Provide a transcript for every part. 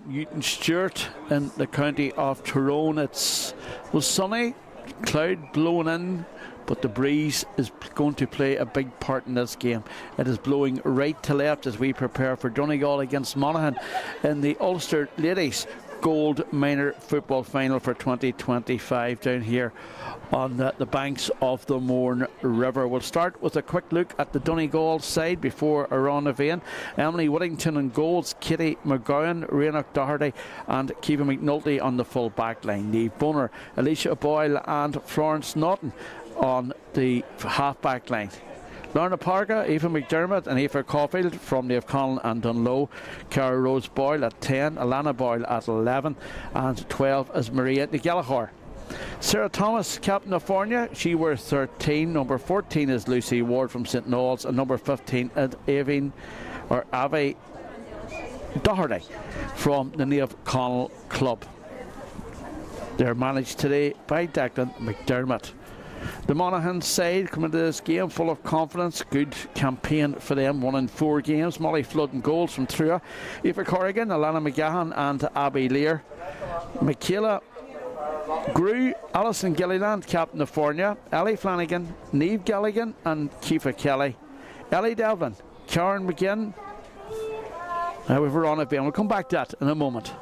Newton Stewart in the county of Tyrone. It was sunny, cloud blowing in, but the breeze is going to play a big part in this game. It is blowing right to left as we prepare for Donegal against Monaghan in the Ulster Ladies Gold Minor Football Final for 2025 down here on the banks of the Mourne River. We'll start with a quick look at the Donegal side before Arana Vain. Emily Whittington in goals, Kitty McGowan, Renoch Doherty and Kiva McNulty on the full back line. Niamh Bonner, Alicia Boyle and Florence Naughton on the half back line. Lorna Parga, Eva McDermott and Aoife Caulfield from Naomh Conlon and Dunloe. Cara Rose Boyle at 10, Alana Boyle at 11 and 12 is Maria Gallagher. Sarah Thomas, captain of Fornia, she wears 13. Number 14 is Lucy Ward from St Noel's and number 15 is Ave Doherty from the Naomh Conlon Club. They're managed today by Declan McDermott. The Monaghan side come into this game full of confidence. Good campaign for them, 1 in 4 games. Molly Flood and goals from Trua, Aoife Corrigan, Alana McGahan and Abby Lear. Michaela Grew, Alison Gilliland, captain of Fornia, Ellie Flanagan, Niamh Galligan and Kiefa Kelly. Ellie Delvin, Karen McGinn. Now we've Arana Vain. We'll come back to that in a moment.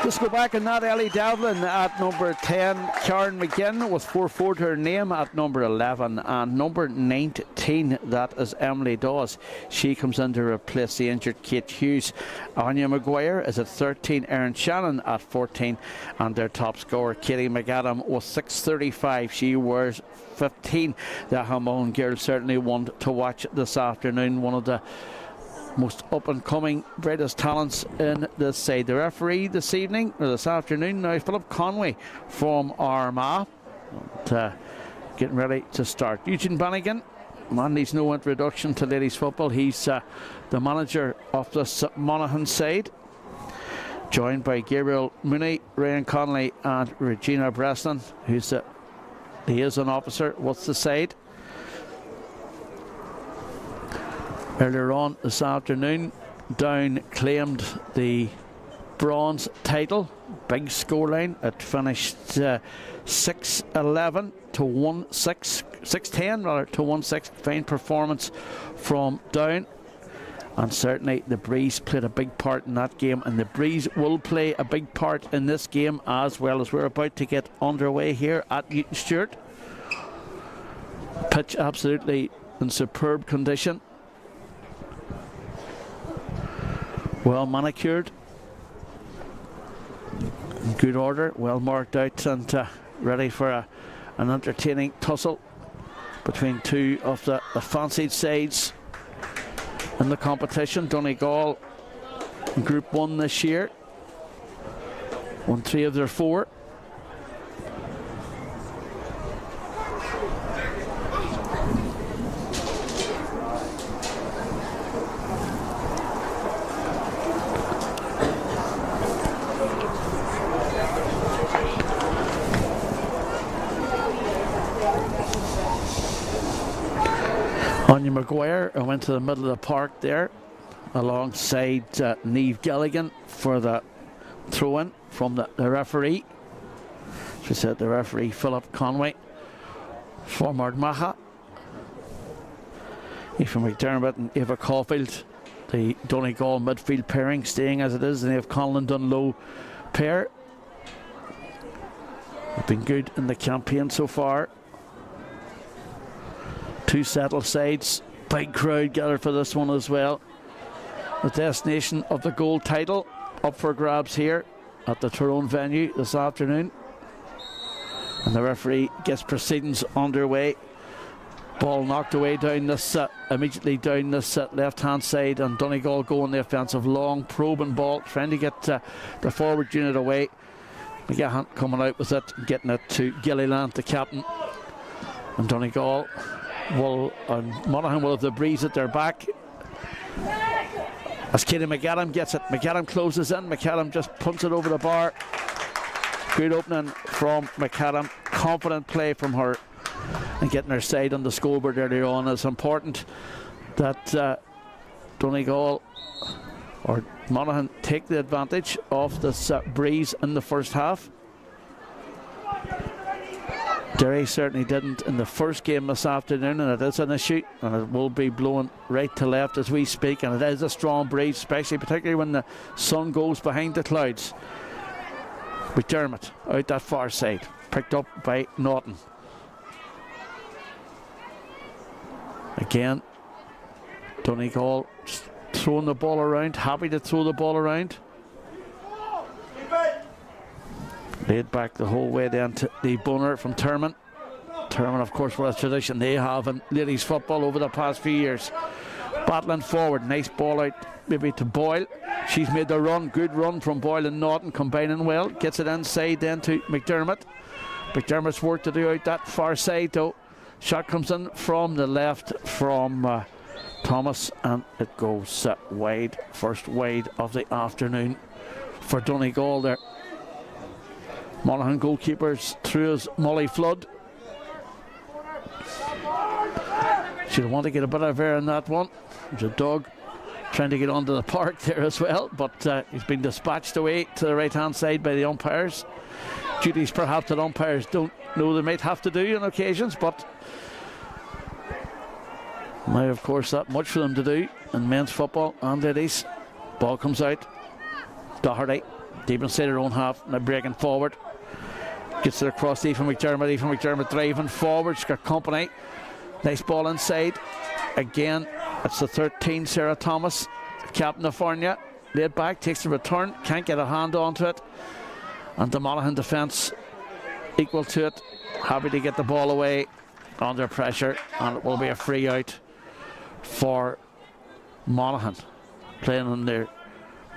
Let's go back on that. Ellie Devlin at number 10, Karen McGinn with 4-4 to her name at number 11, and number 19, that is Emily Dawes. She comes in to replace the injured Kate Hughes. Anya Maguire is at 13, Erin Shannon at 14, and their top scorer Katie McAdam with 635. She wears 15. The Hamon girls certainly one to watch this afternoon. One of the most up-and-coming, brightest talents in this side. The referee this evening, or this afternoon now, Philip Conway from Armagh. Getting ready to start. Eugene Bannigan, man needs no introduction to ladies football. He's the manager of this Monaghan side. Joined by Gabriel Mooney, Ryan Connolly and Regina Breslin, who's the liaison officer with the side. Earlier on this afternoon, Down claimed the bronze title. Big scoreline. It finished 6-11 to 1-6, 6-10 rather to 1-6. Fine performance from Down. And certainly the breeze played a big part in that game, and the breeze will play a big part in this game as well, as we're about to get underway here at Newton Stewart. Pitch absolutely in superb condition. Well manicured, in good order, well marked out, and ready for an entertaining tussle between two of the fancied sides in the competition. Donegal in Group 1 this year, won 3 of their 4. Anya Maguire went to the middle of the park there alongside Niamh Gilligan for the throw-in from the referee. She said the referee Philip Conway from Ardmacha. Aoife McDermott and Eva Caulfield, the Donegal midfield pairing, staying as it is. The Naomh Conlon Dunloe pair have been good in the campaign so far. Two settled sides Big crowd gathered for this one as well. The destination of the gold title up for grabs here at the Tyrone venue this afternoon. And the referee gets proceedings underway. Ball knocked away down this immediately down this left hand side, and Donegal going the offensive, long probing ball, trying to get the forward unit away. McGahan coming out with it, getting it to Gilliland, the captain. And Donegal Monaghan will have the breeze at their back. As Katie McAdam gets it, McAdam closes in, McAdam just punts it over the bar. Good opening from McAdam, confident play from her, and getting her side on the scoreboard earlier on. It's important that Donegal or Monaghan take the advantage of this breeze in the first half. Derry certainly didn't in the first game this afternoon, and it is an issue, and it will be blowing right to left as we speak, and it is a strong breeze, particularly when the sun goes behind the clouds. McDermott out that far side, picked up by Norton. Again, Donegal throwing the ball around, happy to throw the ball around. Laid back the whole way then to the Boner from Termon. Termon, of course, what a tradition they have in ladies football over the past few years. Battling forward, nice ball out maybe to Boyle. She's made the run, good run from Boyle and Norton, combining well. Gets it inside then to McDermott. McDermott's work to do out that far side though. Shot comes in from the left from Thomas, and it goes wide. First wide of the afternoon for Donegal there. Monaghan goalkeepers through as Molly Flood. She'll want to get a bit of air in that one. There's a dog trying to get onto the park there as well, but he's been dispatched away to the right hand side by the umpires. Duties perhaps that umpires don't know they might have to do on occasions, but now of course that much for them to do in men's football and ladies. Ball comes out. Doherty deep inside her own half, now breaking forward. Gets it across to Aoife McDermott. Aoife McDermott driving forward. She's got company. Nice ball inside. Again, it's the 13, Sarah Thomas, captain of Farnia. Laid back, takes the return, can't get a hand onto it. And the Monaghan defence equal to it. Happy to get the ball away under pressure, and it will be a free out for Monaghan. Playing in their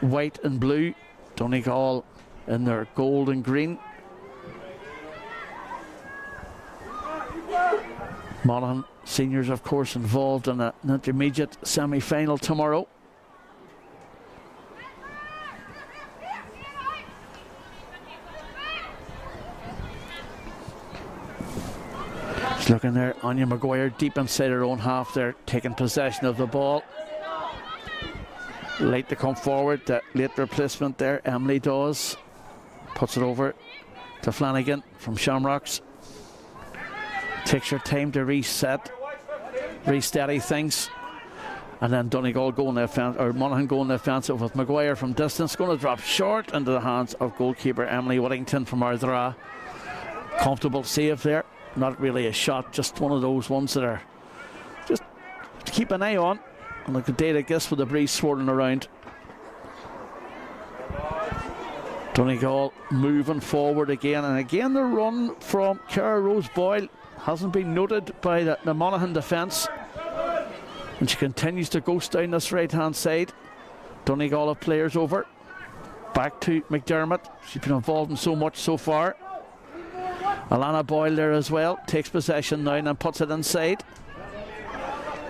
white and blue, Donegal in their gold and green. Monaghan seniors, of course, involved in an intermediate semi-final tomorrow. Just looking there, Anya Maguire deep inside her own half there, taking possession of the ball. Late to come forward, the late replacement there, Emily Dawes. Puts it over to Flanagan from Shamrocks. Takes her time to reset, re-steady things. And then Donegal going the offensive, or Monaghan going the offensive with Maguire from distance. Going to drop short into the hands of goalkeeper Emily Whittington from Ardra. Comfortable save there. Not really a shot, just one of those ones that are just to keep an eye on. And like a day like this with the breeze swirling around. Donegal moving forward again, and again the run from Cara Rose Boyle hasn't been noted by the Monaghan defence, and she continues to ghost down this right hand side. Donegal have players over, back to McDermott. She's been involved in so much so far. Alana Boyle there as well, takes possession now and puts it inside.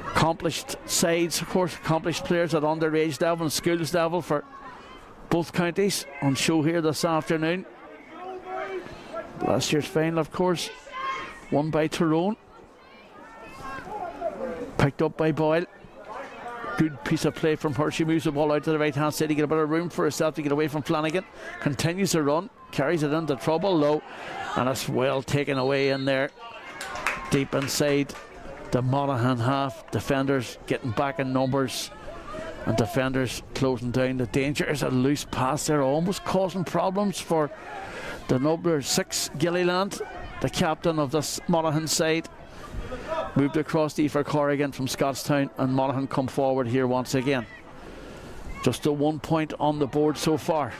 Accomplished sides, of course, accomplished players at underage level and schools level for both counties on show here this afternoon. Last year's final, of course, won by Tyrone. Picked up by Boyle. Good piece of play from her. She moves the ball out to the right hand side to get a bit of room for herself to get away from Flanagan. Continues to run, carries it into trouble low, and it's well taken away in there. Deep inside the Monaghan half. Defenders getting back in numbers, and defenders closing down. The danger is a loose pass there, almost causing problems for the number 6 Gilliland, the captain of this Monaghan side. Moved across the for Corrigan from Scottstown, and Monaghan come forward here once again. Just a 1 point on the board so far.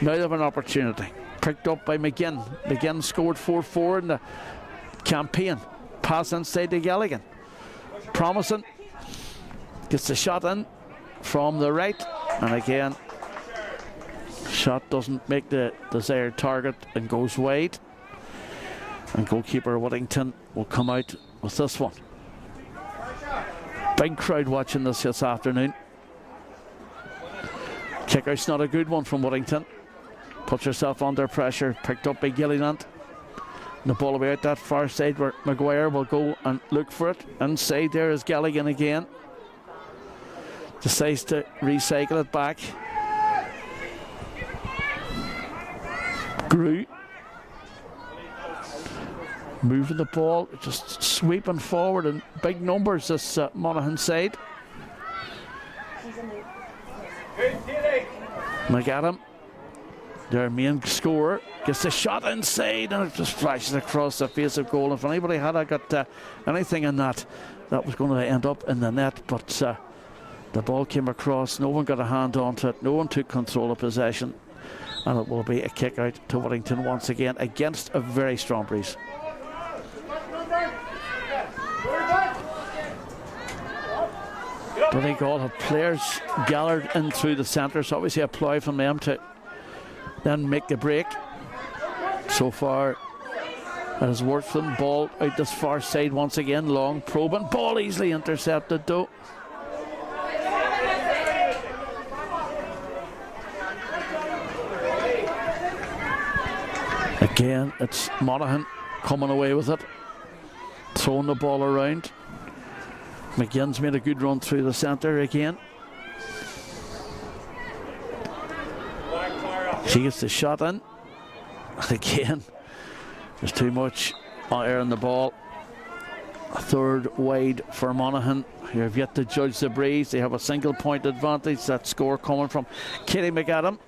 Now they have an opportunity. Picked up by McGinn. McGinn scored 4-4 in the campaign. Pass inside to Gallagher. Promising. Gets the shot in from the right. And again, shot doesn't make the desired target and goes wide. And goalkeeper Whittington will come out with this one. Big crowd watching this afternoon. Kickout's not a good one from Whittington. Puts herself under pressure. Picked up by Gilliland. The ball away out that far side where Maguire will go and look for it. Inside there is Gallagher again. Decides to recycle it back. Grew. Moving the ball, just sweeping forward in big numbers this Monaghan side. McAdam, their main scorer, gets a shot inside and it just flashes across the face of goal. If anybody had got anything in that was going to end up in the net, but the ball came across, no one got a hand onto it, no one took control of possession, and it will be a kick out to Whittington once again against a very strong breeze. Donegal have players gathered in through the centre, so obviously a ploy from them to then make the break. So far it has worked for them. Ball out this far side once again, long probing, ball easily intercepted though. Again, it's Monaghan coming away with it, throwing the ball around. McGinn's made a good run through the centre again. She gets the shot in. Again, there's too much air in the ball. A third wide for Monaghan. You have yet to judge the breeze. They have a single point advantage. That score coming from Katie McAdam.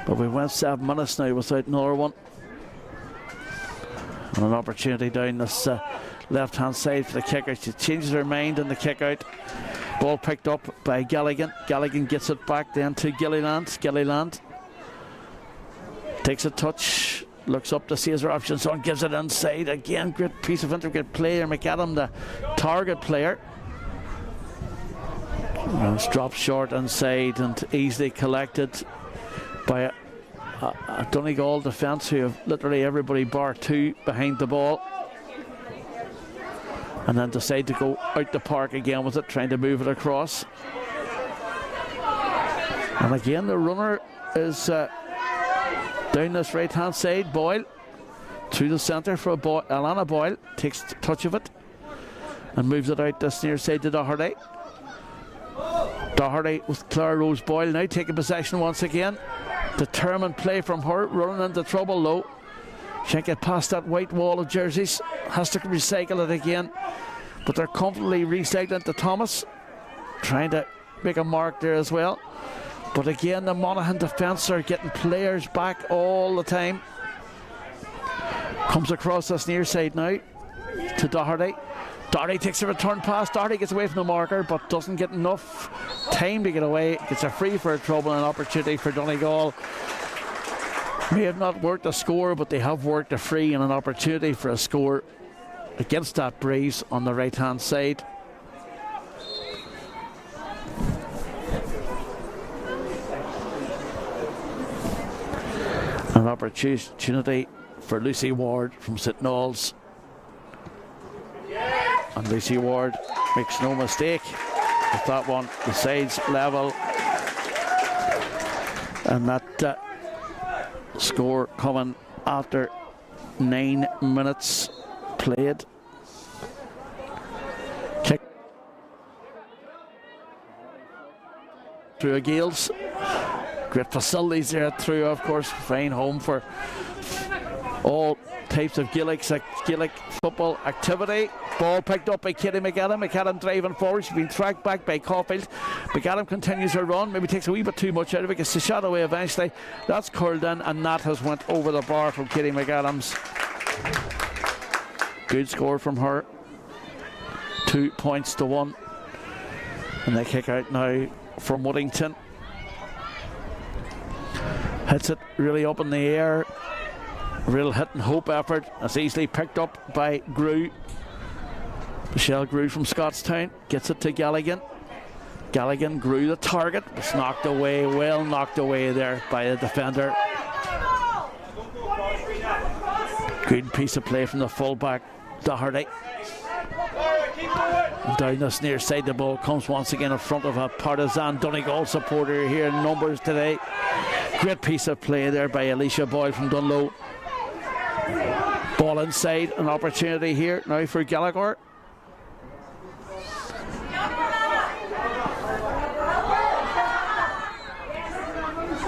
But we went 7 minutes now without another one. And an opportunity down this left hand side for the kick out. She changes her mind in the kick out. Ball picked up by Gallagher. Gallagher gets it back then to Gilliland. Gilliland takes a touch, looks up to see his options on, gives it inside. Again, great piece of intricate play. McAdam, the target player. And it's dropped short inside and easily collected by a Donegal defence who have literally everybody bar two behind the ball. And then decide to go out the park again with it, trying to move it across. And again, the runner is down this right hand side. Boyle through the centre for Alana Boyle, takes touch of it and moves it out this near side to Doherty. Doherty with Claire Rose Boyle now taking possession once again. Determined play from her, running into trouble low. Can't get past that white wall of jerseys. Has to recycle it again. But they're comfortably recycling to Thomas. Trying to make a mark there as well. But again, the Monaghan defence are getting players back all the time. Comes across this near side now to Doherty. Doherty takes a return pass. Doherty gets away from the marker but doesn't get enough time to get away. Gets a free for a trouble and an opportunity for Donegal. May have not worked a score, but they have worked a free and an opportunity for a score against that breeze on the right hand side. An opportunity for Lucy Ward from St Knowles. And Lucy Ward makes no mistake with that one. The sides level. And that score coming after 9 minutes played. Kick through a Gales. Great facilities there through, of course. Fine home for all types of Gaelic football activity. Ball picked up by Katie McAdam. McAdam driving forward. She's been tracked back by Caulfield. McAdam continues her run. Maybe takes a wee bit too much out of it. Gets the shot away eventually. That's curled in, and that has went over the bar from Katie McAdams. Good score from her. 2 points to 1. And they kick out now from Woodington. Hits it really up in the air. Real hit and hope effort. It's easily picked up by Grew. Michelle Grew from Scottstown gets it to Galligan. Galligan, Grew the target. It's knocked away, well knocked away there by the defender. Good piece of play from the fullback, Doherty. And down this near side, the ball comes once again in front of a partisan Donegal supporter here in numbers today. Great piece of play there by Alicia Boyle from Dunlow. Ball inside, an opportunity here now for Gallagher.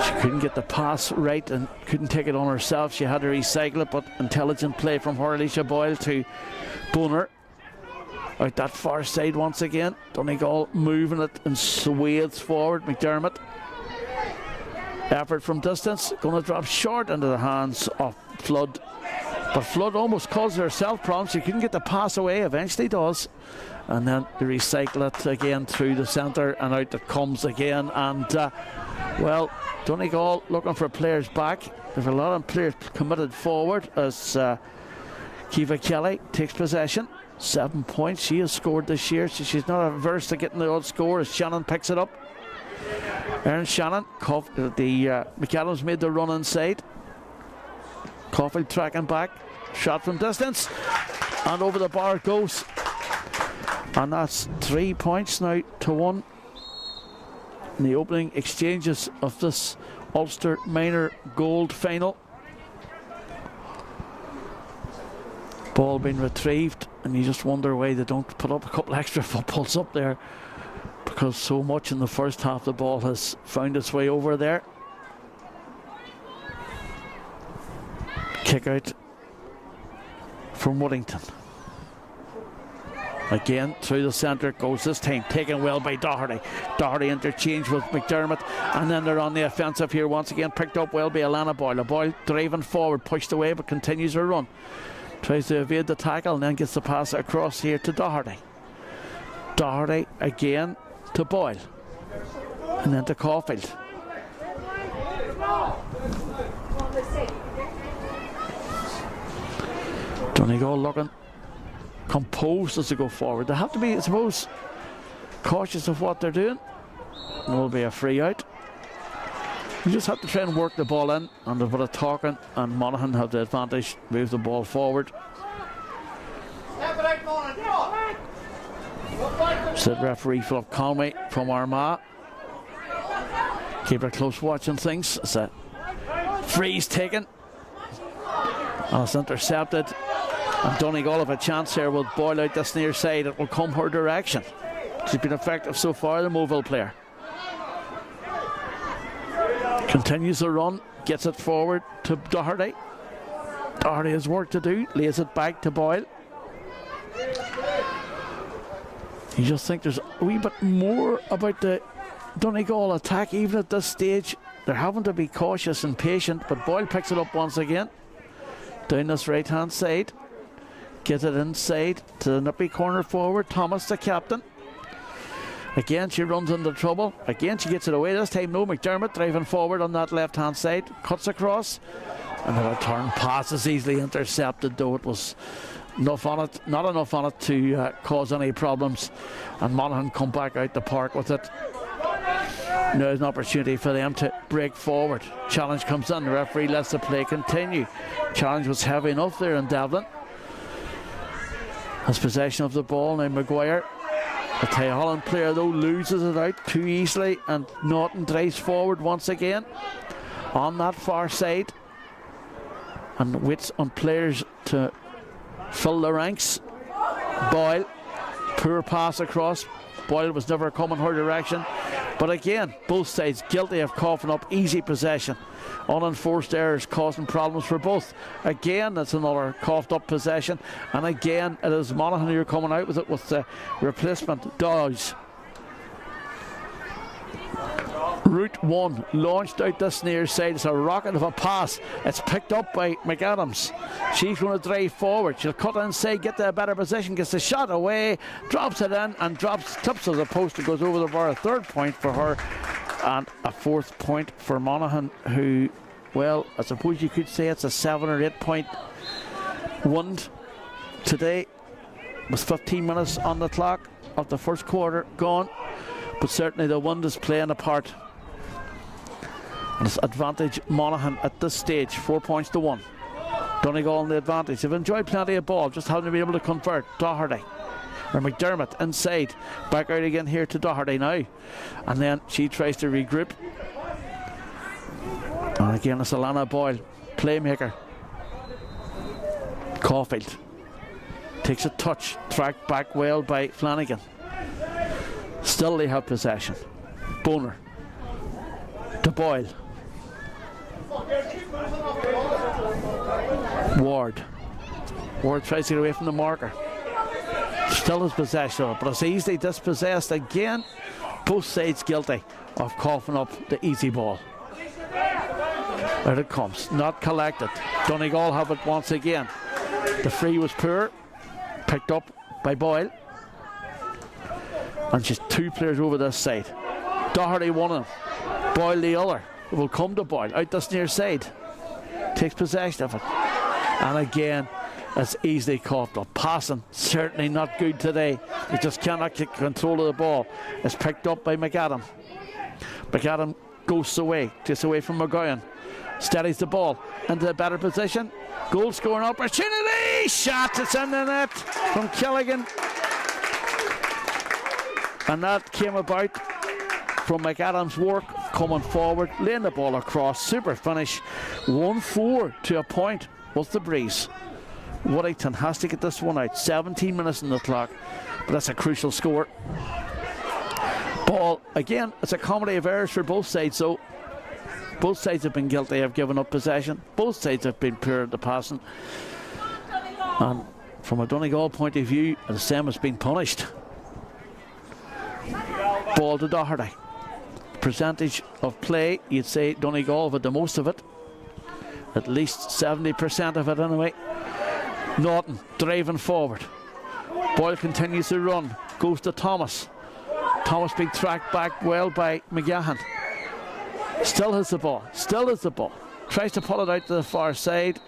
She couldn't get the pass right and couldn't take it on herself. She had to recycle it, but intelligent play from her, Alicia Boyle, to Boner. Out that far side once again. Donegal moving it and swathes forward. McDermott. Effort from distance. Going to drop short into the hands of Flood. But Flood almost caused herself problems. She couldn't get the pass away. Eventually does. And then they recycle it again through the centre. And out it comes again. And, well, Donegal looking for players back. There's a lot of players committed forward as Kiva Kelly takes possession. 7 points she has scored this year, so she's not averse to getting the odd score as Shannon picks it up. Erin Shannon, McAdams made the run inside. Caulfield tracking back, shot from distance, and over the bar it goes. And that's 3 points now to 1 in the opening exchanges of this Ulster Minor Gold final. Ball being retrieved, and you just wonder why they don't put up a couple extra footballs up there, because so much in the first half the ball has found its way over there. Kick out from Woodington. Again through the centre goes this time, taken well by Doherty. Doherty interchange with McDermott, and then they're on the offensive here once again, picked up well by Alana Boyle. Boyle driving forward, pushed away but continues her run. Tries to evade the tackle and then gets the pass across here to Doherty. Doherty again to Boyle. And then to Caulfield. Donegal looking composed as they go forward. They have to be, I suppose, cautious of what they're doing. There will be a free out. You just have to try and work the ball in, and they've got a talking, and Monaghan have the advantage, move the ball forward. Said referee Philip Conway from Armagh. Keep a close watch on things. It's a freeze taken, and it's intercepted. And Donegal have a chance here with Boyle out this near side. It will come her direction. She's been effective so far, the Moville player. Continues the run, gets it forward to Doherty. Doherty has work to do, lays it back to Boyle. You just think there's a wee bit more about the Donegal attack, even at this stage. They're having to be cautious and patient, but Boyle picks it up once again. Down this right hand side. Gets it inside to the nippy corner forward. Thomas, the captain. Again, she runs into trouble. Again, she gets it away. This time, no, McDermott driving forward on that left-hand side. Cuts across. And the return pass is easily intercepted, though it was enough on it, not enough on it to cause any problems. And Monaghan come back out the park with it. Now there's an opportunity for them to break forward. Challenge comes in. The referee lets the play continue. Challenge was heavy enough there in Devlin. Has possession of the ball. Now Maguire, the Tay Holland player, though, loses it out too easily, and Norton drives forward once again on that far side and waits on players to fill the ranks. Boyle, poor pass across. Boyle was never coming her direction, but again, both sides guilty of coughing up easy possession. Unenforced errors causing problems for both. Again, that's another coughed up possession, and again it is Monaghan who are coming out with it with the replacement Dodge. Route 1 launched out this near side. It's a rocket of a pass. It's picked up by McAdams. She's going to drive forward. She'll cut inside, get to a better position, gets the shot away, drops it in and clips to the post. It goes over the bar. A 3rd point for her and a 4th point for Monaghan, who, well, I suppose you could say it's a 7 or 8 point wind today, with 15 minutes on the clock of the first quarter gone. But certainly the wind is playing a part. And it's advantage Monaghan at this stage, 4 points to 1. Donegal on the advantage. They've enjoyed plenty of ball, just haven't been able to convert. Doherty or McDermott inside, back out again here to Doherty now, and then she tries to regroup. And again it's Alana Boyle, playmaker. Caulfield takes a touch, tracked back well by Flanagan. Still they have possession. Boner to Boyle. Ward tries to get away from the marker. Still has possession of it, but it's easily dispossessed again. Both sides guilty of coughing up the easy ball. Out it comes, not collected. Donegal have it once again. The free was poor, picked up by Boyle. And just 2 players over this side. Doherty one of them, Boyle the other. It will come to Boyle, out this near side. Takes possession of it. And again, it's easily coughed up. Passing, certainly not good today. He just cannot get control of the ball. It's picked up by McAdam. McAdam goes away, takes away from McGowan. Steadies the ball into a better position. Goal scoring opportunity! Shot, it's in the net from Killigan. And that came about from McAdam's work coming forward, laying the ball across. Super finish. 1-4 to a point was the breeze. Whittington has to get this one out. 17 minutes on the clock, but that's a crucial score. Ball, again, it's a comedy of errors for both sides, so both sides have been guilty of giving up possession. Both sides have been poor at the passing. And from a Donegal point of view, the same has been punished. Ball to Doherty. Percentage of play, you'd say Donegal have had the most of it. At least 70% of it anyway. Norton driving forward. Boyle continues to run. Goes to Thomas. Thomas being tracked back well by McGahan. Still has the ball. Still has the ball. Tries to pull it out to the far side.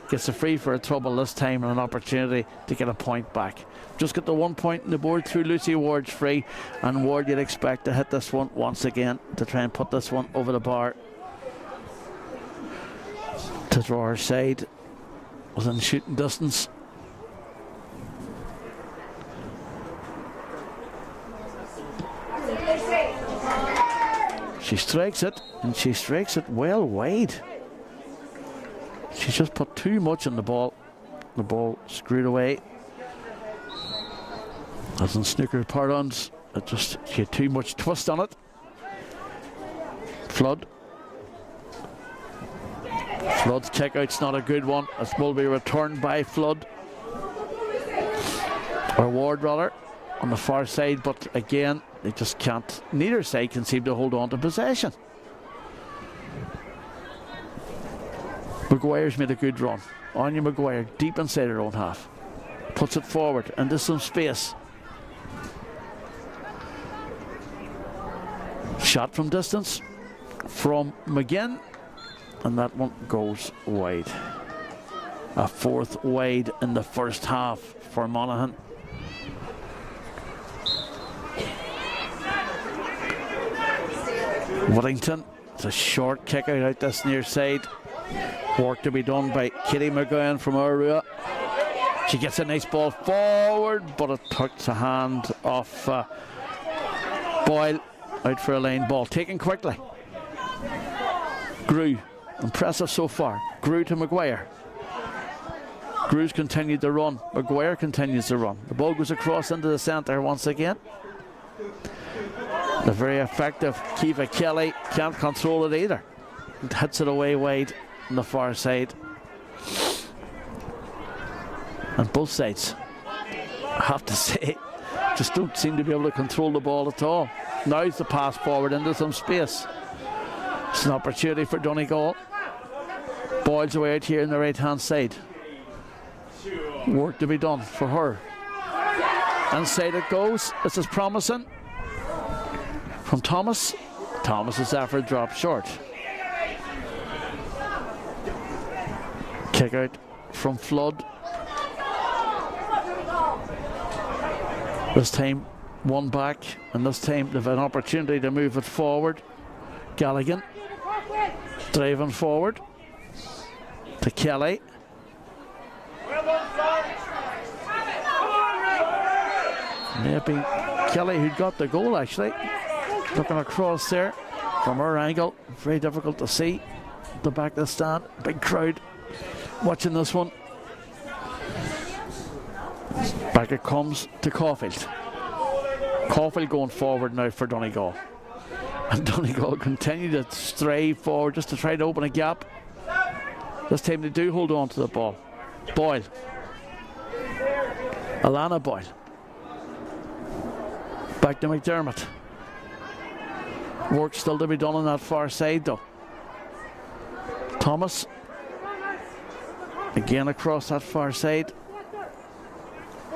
Gets a free for a trouble this time and an opportunity to get a point back. Just got the 1 point in the board through Lucy Ward's free. And Ward you'd expect to hit this one once again to try and put this one over the bar. To draw her side. Within shooting distance. She strikes it, and she strikes it well wide. She's just put too much on the ball. The ball screwed away. As in snooker parlance, she had too much twist on it. Flood's checkout's not a good one. It will be returned by Flood. Or Ward rather, on the far side, but again, they just can't. Neither side can seem to hold on to possession. Maguire's made a good run. Anya Maguire deep inside her own half. Puts it forward into some space. Shot from distance from McGinn. And that one goes wide. A 4th wide in the first half for Monaghan. Whittington, it's a short kick out this near side. Work to be done by Kitty McGowan from Arua. She gets a nice ball forward, but it took the hand off Boyle. Out for a line ball, taken quickly. Grew. Impressive so far. Grew to Maguire. Grew's continued to run. Maguire continues to run. The ball goes across into the centre once again. The very effective Kiva Kelly can't control it either. It hits it away wide on the far side. And both sides, I have to say, just don't seem to be able to control the ball at all. Now's the pass forward into some space. It's an opportunity for Donegal. Boyle's away out here in the right hand side. Work to be done for her. Inside it goes. This is promising. From Thomas. Thomas's effort dropped short. Kick out from Flood. This time one back, and this time they've an opportunity to move it forward. Galligan driving forward to Kelly. Maybe Kelly who got the goal actually. Looking across there from her angle, very difficult to see. The back of the stand, big crowd watching this one. Back it comes to Caulfield. Caulfield going forward now for Donegal. And Donegal continue to stray forward just to try to open a gap. This time they do hold on to the ball. Boyle. Alana Boyle. Back to McDermott. Work still to be done on that far side though. Thomas. Again across that far side.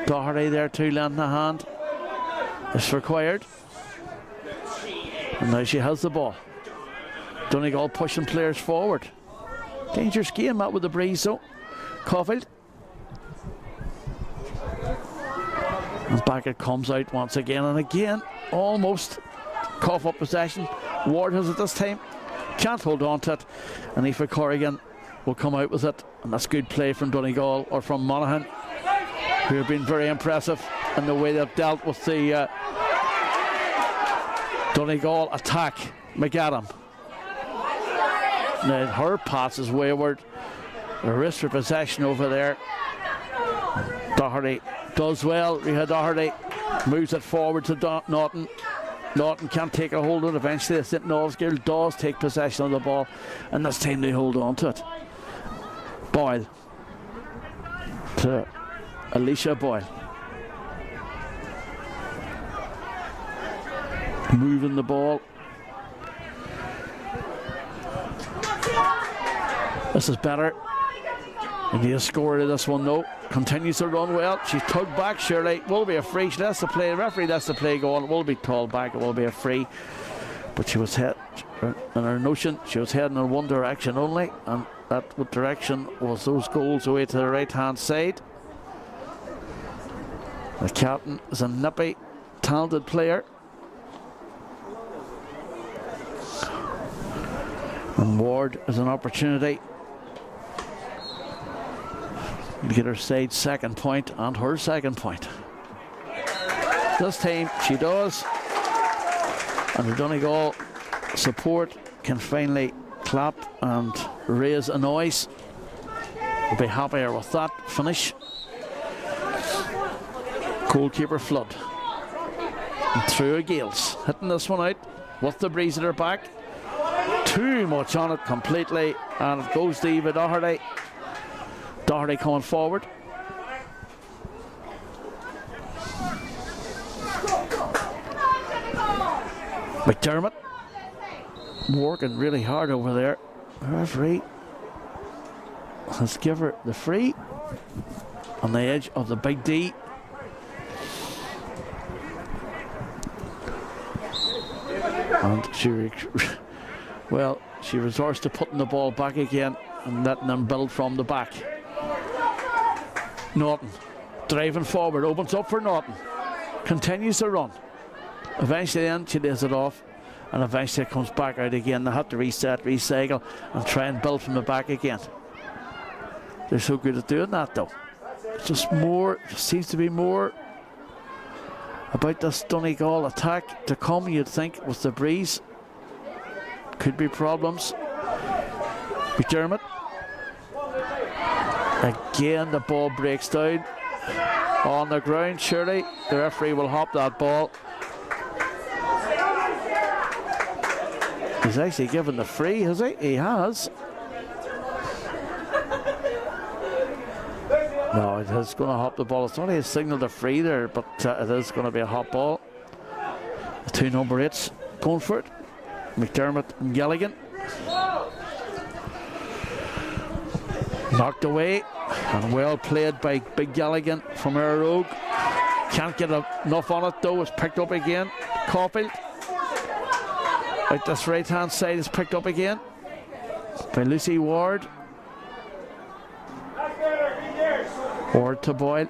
Doherty there too, lending a hand. It's required. And now she has the ball. Donegal pushing players forward. Dangerous game out with the breeze though. Caulfield. And back it comes out once again and again. Almost cough up possession. Ward has it this time. Can't hold on to it. And Aoife Corrigan will come out with it. And that's good play from Donegal, or from Monaghan, who have been very impressive in the way they've dealt with the Donegal attack. McAdam. Now her pass is wayward. A risk for possession over there. Doherty does well. Rhea Doherty moves it forward to Naughton. Naughton can't take a hold of it. Eventually the St. Noel's girl does take possession of the ball, and this time they hold on to it. Boyle to Alicia Boyle. Moving the ball. This is better. And he has scored in this one though. Continues to run well. She's tugged back surely. Will be a free. She lets the play. The referee lets the play go on. It will be called back. It will be a free. But she was hit. In her notion, she was heading in one direction only. And that direction was those goals away to the right hand side. The captain is a nippy, talented player. And Ward is an opportunity to get her side second point and her second point. This time she does, and the Donegal support can finally clap and raise a noise. We'll be happier with that finish. Goalkeeper Flood. And through a Gales, hitting this one out with the breeze at her back. Too much on it completely, and it goes to Eva Doherty. Doherty coming forward. McDermott working really hard over there. The referee has given her the free on the edge of the big D. And she resorts to putting the ball back again and letting them build from the back. Naughton driving forward, opens up for Naughton, continues to run. Eventually then she lays it off, and eventually it comes back out again. They have to reset, recycle, and try and build from the back again. They're so good at doing that though. Just more, seems to be more about this Donegal attack to come, you'd think, with the breeze. Could be problems. McDermott. Again the ball breaks down on the ground. Surely the referee will hop that ball. He's actually given the free, has he? He has. No, it is going to hop the ball. It's only a signal to free there, but it is going to be a hop ball. The two number 8s going for it. McDermott and Gilligan. Knocked away, and well played by Big Galligan from our rogue. Can't get enough on it though. It's picked up again. Caulfield out this right hand side is picked up again by Lucy Ward. Ward to Boyle.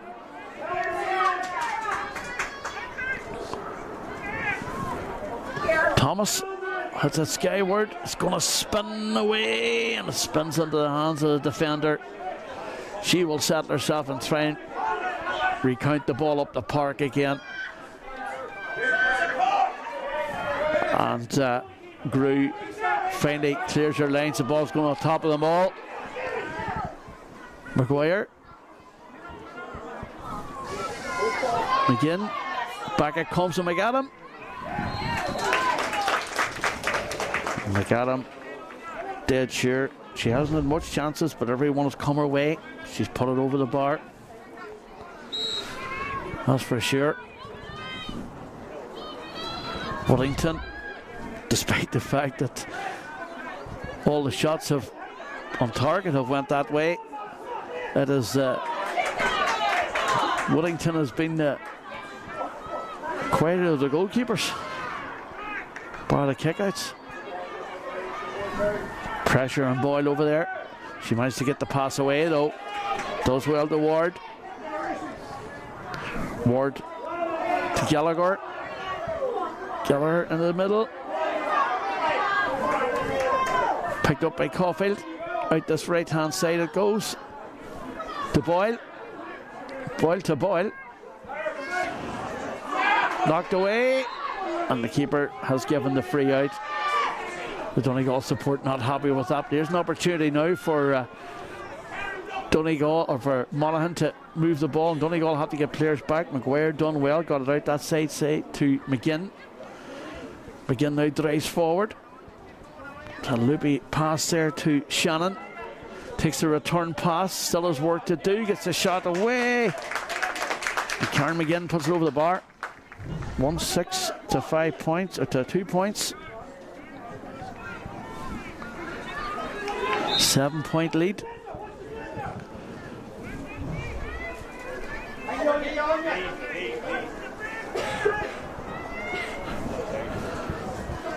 Thomas has it skyward. It's going to spin away, and it spins into the hands of the defender. She will settle herself and try and recount the ball up the park again. And Grew finally clears her lines. The ball's going on top of them all. Maguire. McGinn. Back it comes to McAdam. McAdam, dead sure. She hasn't had much chances, but everyone has come her way. She's put it over the bar. That's for sure. Wellington, despite the fact that all the shots have on target have went that way, it is Wellington has been quieter of the goalkeepers, bar the kickouts. Pressure on Boyle over there. She managed to get the pass away though. Does well to Ward. Ward to Gallagher. Gallagher in the middle. Picked up by Caulfield. Out this right hand side it goes. To Boyle. Boyle to Boyle. Knocked away. And the keeper has given the free out. The Donegal support not happy with that. There's an opportunity now for Donegal, or for Monaghan, to move the ball, and Donegal have to get players back. Maguire done well, got it out that side to McGinn. McGinn now drives forward. A loopy pass there to Shannon. Takes the return pass, still has work to do, gets a shot away. And Karen McGinn puts it over the bar. 1-6 to 5 points, or to 2 points. 7-point lead.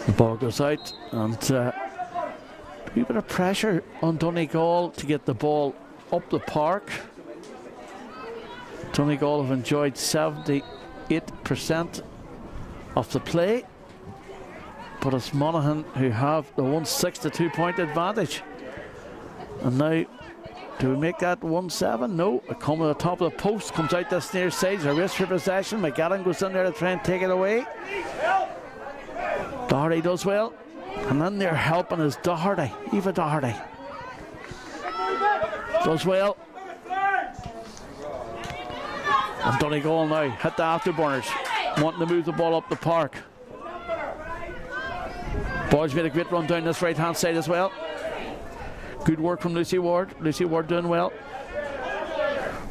The ball goes out, and a wee bit of pressure on Donegal to get the ball up the park. Donegal have enjoyed 78% of the play, but it's Monaghan who have the 1-6 to 2 point advantage. And now, do we make that 1-7? No. It comes to the top of the post, comes out this near side. There's a race for possession. McGallan goes in there to try and take it away. Doherty does well. And then they're helping is Doherty. Eva Doherty does well. And Donegal now hit the afterburners, wanting to move the ball up the park. Boyd's made a great run down this right hand side as well. Good work from Lucy Ward. Lucy Ward doing well.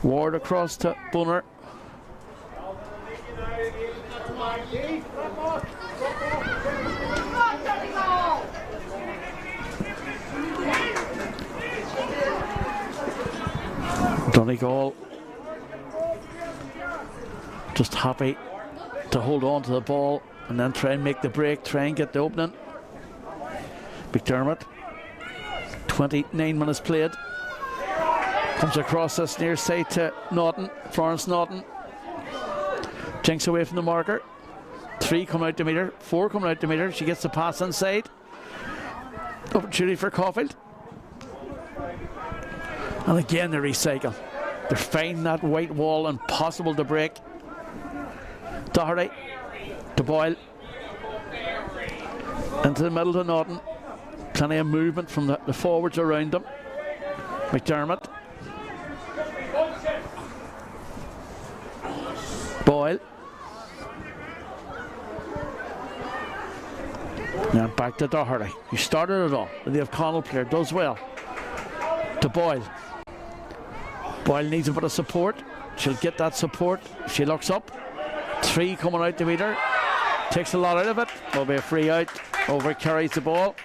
Ward across to Bunner. Donegal just happy to hold on to the ball and then try and make the break, try and get the opening. McDermott, 29 minutes played. Comes across this near side to Naughton, Florence Naughton. Jinks away from the marker. 3 coming out to meet her, 4 coming out to meet her. She gets the pass inside. Opportunity for Caulfield. And again they recycle. They're finding that white wall, impossible to break. Doherty to Boyle. Into the middle to Naughton. Plenty of movement from the forwards around them. McDermott. Boyle. Now back to Doherty. He started it all. The O'Connell player does well. To Boyle. Boyle needs a bit of support. She'll get that support. She looks up. 3 coming out to meet her. Takes a lot out of it. Will be a free out. Over carries the ball.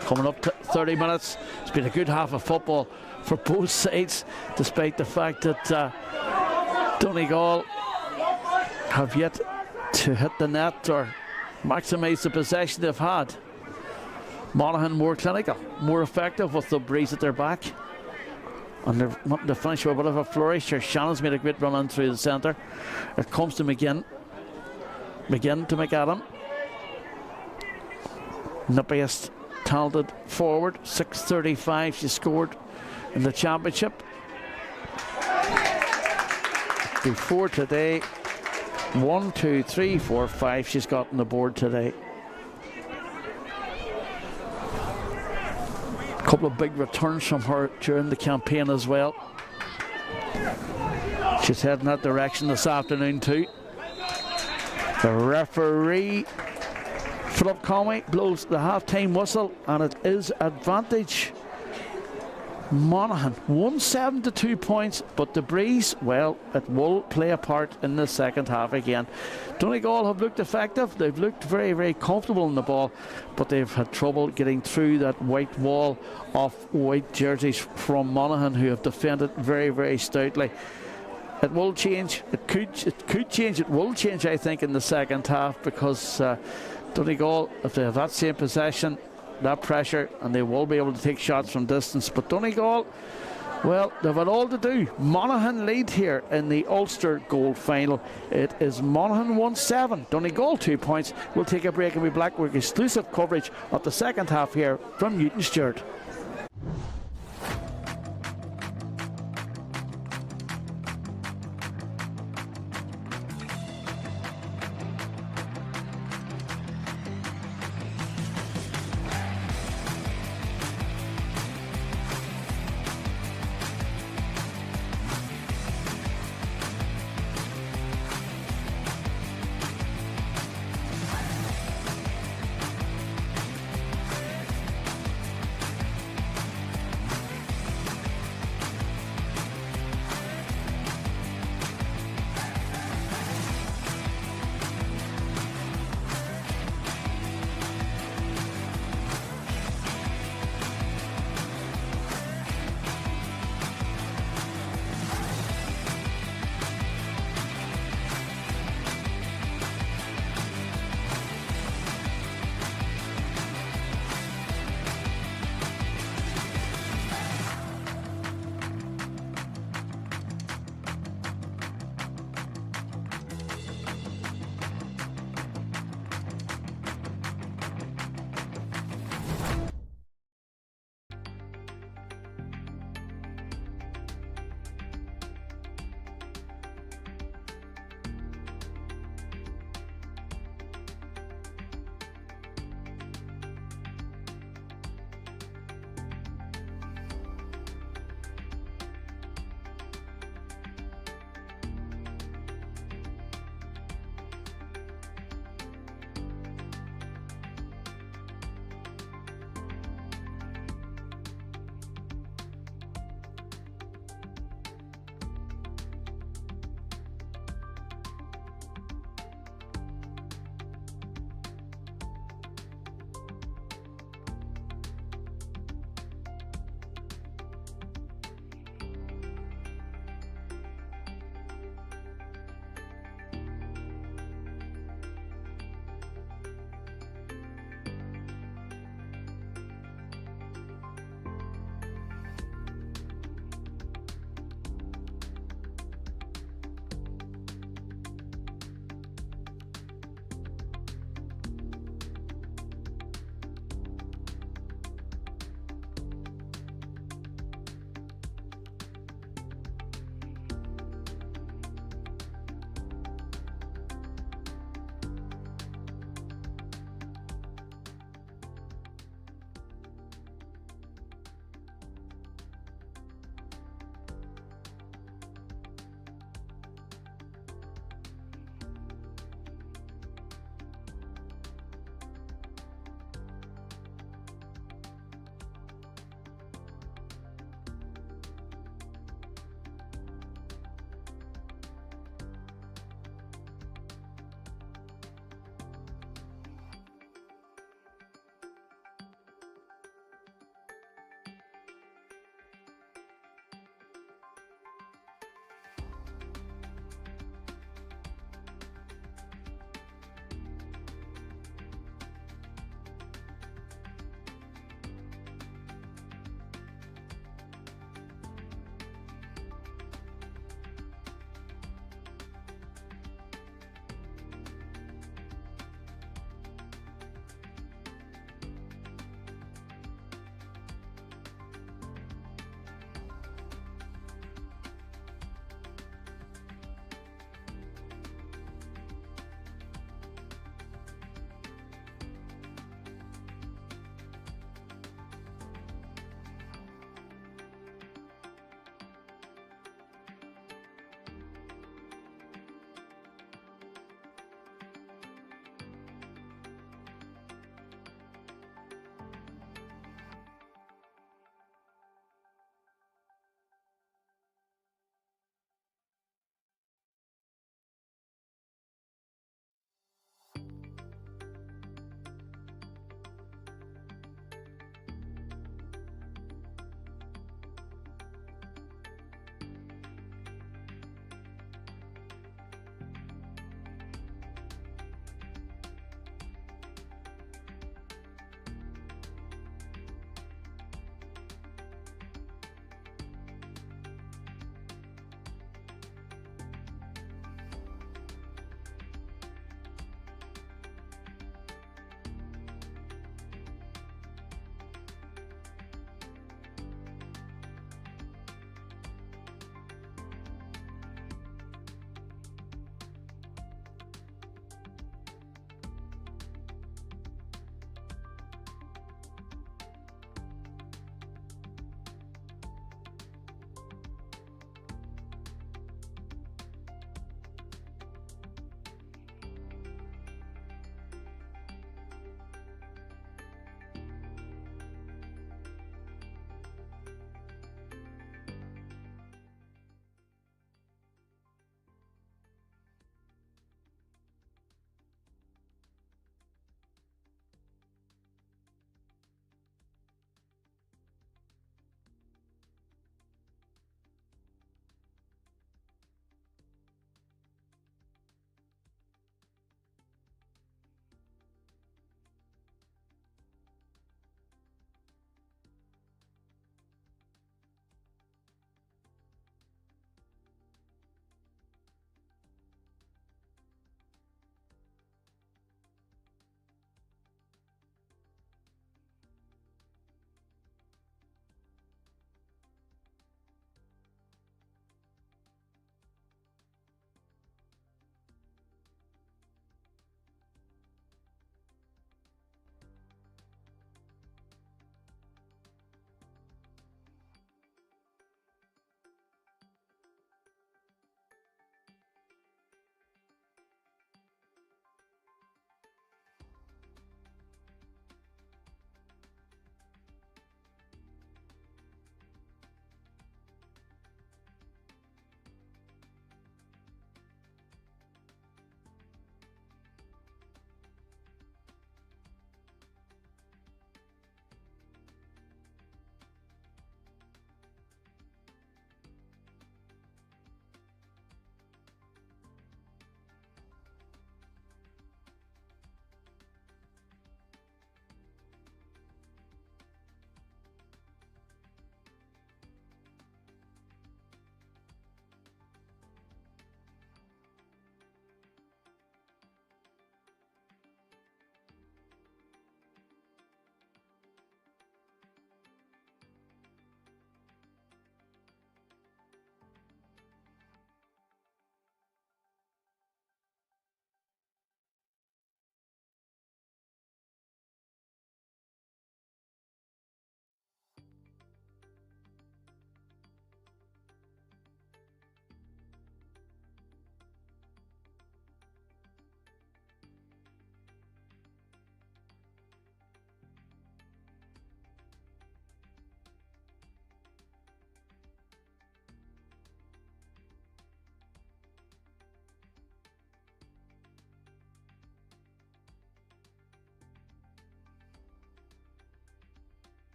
Coming up to 30 minutes. It's been a good half of football for both sides, despite the fact that Donegal have yet to hit the net or maximise the possession they've had. Monaghan more clinical, more effective with the breeze at their back. And they're wanting to finish with a bit of a flourish here. Shannon's made a great run in through the centre. It comes to McGinn. McGinn to McAdam. Nippiest talented forward. 6:35 she scored in the championship. Before today, 1, 2, 3, 4, 5 she's got on the board today. A couple of big returns from her during the campaign as well. She's heading that direction this afternoon too. The referee, Philip Conway, blows the half-time whistle, and it is advantage Monaghan. 1-7 to 2 points, but the breeze, well, it will play a part in the second half again. Donegal have looked effective. They've looked very, very comfortable in the ball, but they've had trouble getting through that white wall of white jerseys from Monaghan, who have defended very, very stoutly. It will change. It could change. It will change, I think, in the second half, because Donegal, if they have that same possession, that pressure, and they will be able to take shots from distance. But Donegal, well, they've had all to do. Monaghan lead here in the Ulster Gold Final. It is Monaghan 1-7, Donegal 2 points. We'll take a break and be back with exclusive coverage of the second half here from Newton Stewart.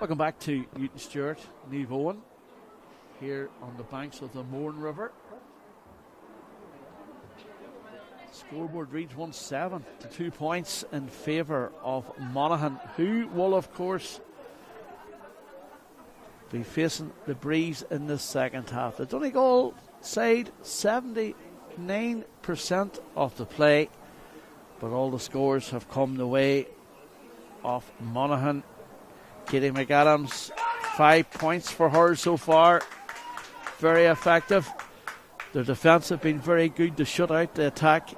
Welcome back to Newton Stewart, Niamh Owen, here on the banks of the Mourne River. Scoreboard reads 1-7 to 2 points in favour of Monaghan, who will, of course, be facing the Breeze in the second half. The Donegal side, 79% of the play, but all the scores have come the way of Monaghan. Katie McAdams, 5 points for her so far. Very effective. Their defence have been very good to shut out the attack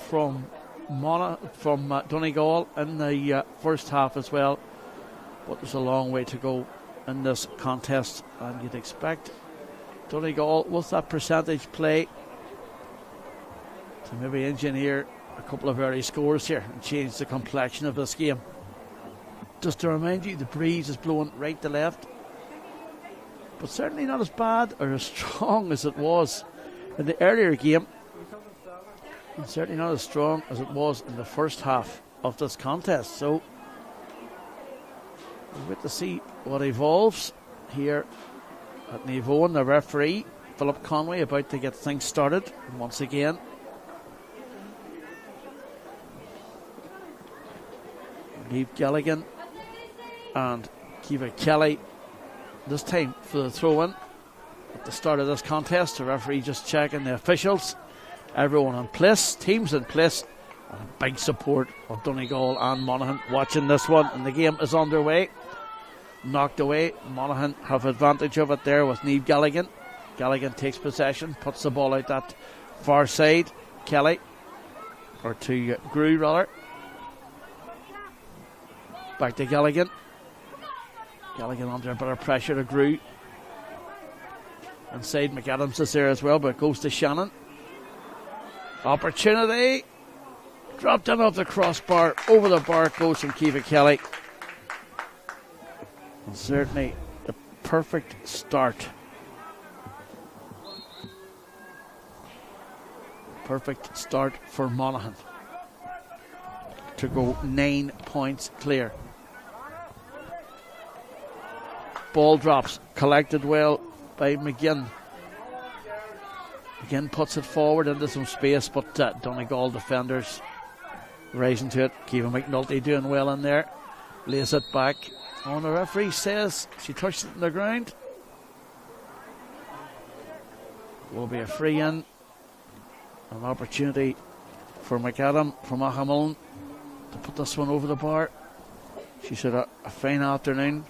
from Donegal in the first half as well. But there's a long way to go in this contest, and you'd expect Donegal with that percentage play to maybe engineer a couple of early scores here and change the complexion of this game. Just to remind you, the breeze is blowing right to left, but certainly not as bad or as strong as it was in the earlier game, and certainly not as strong as it was in the first half of this contest. So we'll wait to see what evolves here at Niamh Owen. The referee, Philip Conway, about to get things started once again. Niamh Gilligan and Kiva Kelly this time for the throw-in at the start of this contest. The referee just checking the officials, everyone in place, teams in place, and a big support of Donegal and Monaghan watching this one, and the game is underway. Knocked away, Monaghan have advantage of it there with Niamh Gilligan. Gilligan takes possession, puts the ball out that far side. Kelly, or to Grew rather. Back to Gilligan. Gilligan under a bit of pressure to Grew. Inside, McAdams is there as well, but it goes to Shannon. Opportunity. Dropped in off the crossbar. Over the bar goes from Kiva Kelly. And certainly the perfect start. Perfect start for Monaghan to go 9 points clear. Ball drops, collected well by McGinn. McGinn puts it forward into some space, but Donegal defenders rising to it. Kiva McNulty doing well in there. Lays it back. Oh, the referee says she touched it on the ground. Will be a free in. An opportunity for McAdam from Ahamon to put this one over the bar. She's had a fine afternoon.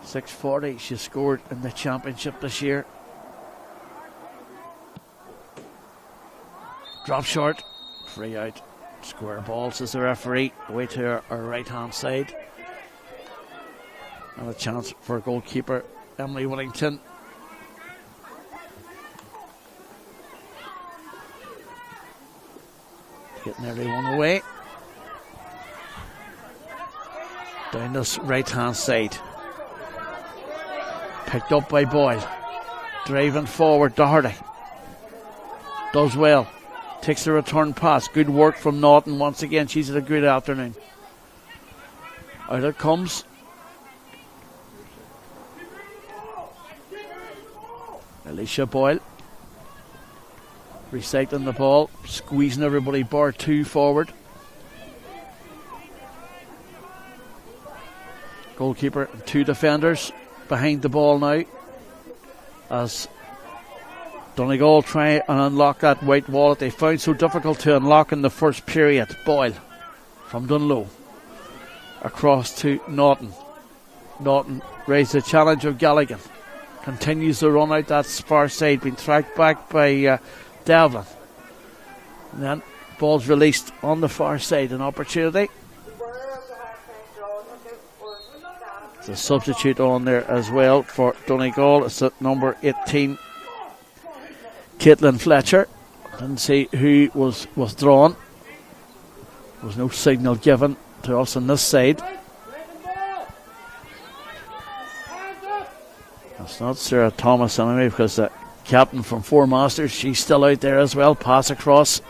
.640 she scored in the championship this year. Drop short. Free out. Square ball, says the referee. Away to our right hand side. And a chance for goalkeeper Emily Whittington. Getting everyone away. Down this right hand side. Picked up by Boyle. Driving forward, Doherty. Does well. Takes the return pass. Good work from Naughton once again. She's had a good afternoon. Out it comes. Alicia Boyle. Recycling the ball. Squeezing everybody bar 2 forward. Goalkeeper and 2 defenders behind the ball now, as Donegal try and unlock that white wall that they found so difficult to unlock in the first period. Boyle from Dunlow across to Naughton. Naughton raised the challenge of Gilligan. Continues to run out that far side, being tracked back by Devlin. And then ball's released on the far side. An opportunity. A substitute on there as well for Donegal. It's at number 18, Caitlin Fletcher. Didn't see who was withdrawn. There was no signal given to us on this side. It's not Sarah Thomas anyway, because the captain from Four Masters, she's still out there as well. Pass across.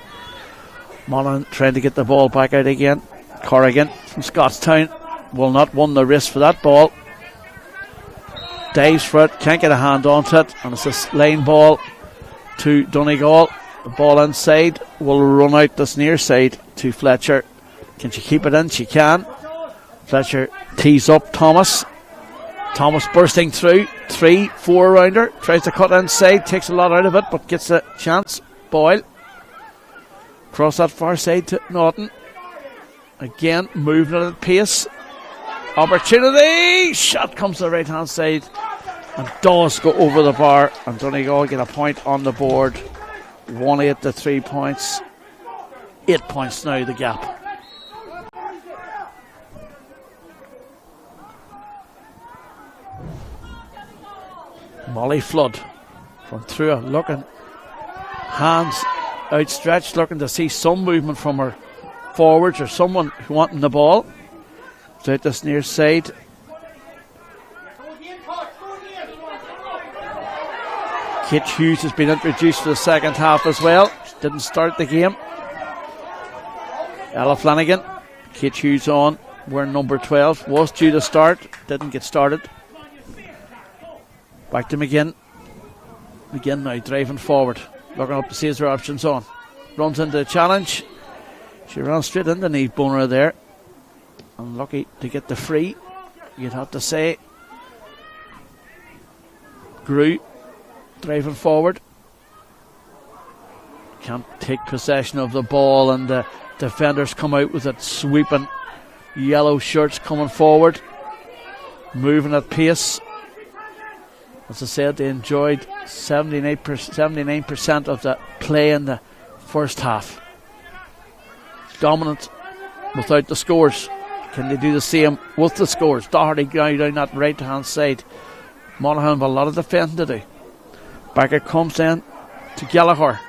Monaghan trying to get the ball back out again. Corrigan from Scottstown will not win the race for that ball. Dives for it, can't get a hand onto it, and it's a line ball to Donegal. The ball inside will run out this near side to Fletcher. Can she keep it in? She can. Fletcher tees up Thomas. Thomas bursting through. 3-4 rounder. Tries to cut inside. Takes a lot out of it, but gets a chance. Boyle. Cross that far side to Naughton. Again, moving at pace. Opportunity. Shot comes to the right hand side and does go over the bar. And Donegal get a point on the board. 1-8 to 3 points. 8 points now, the gap. Molly Flood from through looking, hands outstretched, looking to see some movement from her forwards or someone wanting the ball. It's out this near side. Kate Hughes has been introduced for the second half as well. She didn't start the game. Ella Flanagan, Kate Hughes on, wearing number 12, was due to start, didn't get started. Back to McGinn. McGinn now driving forward, looking up to see his her options on. Runs into the challenge. She ran straight into Niamh Boner there. Unlucky to get the free, you'd have to say. Grew driving forward. Can't take possession of the ball, and the defenders come out with it, sweeping yellow shirts coming forward. Moving at pace. As I said, they enjoyed 79% of the play in the first half. Dominant without the scores. Can they do the same with the scores? Doherty down that right hand side. Monaghan with a lot of defending to do. Back it comes then to Gallagher.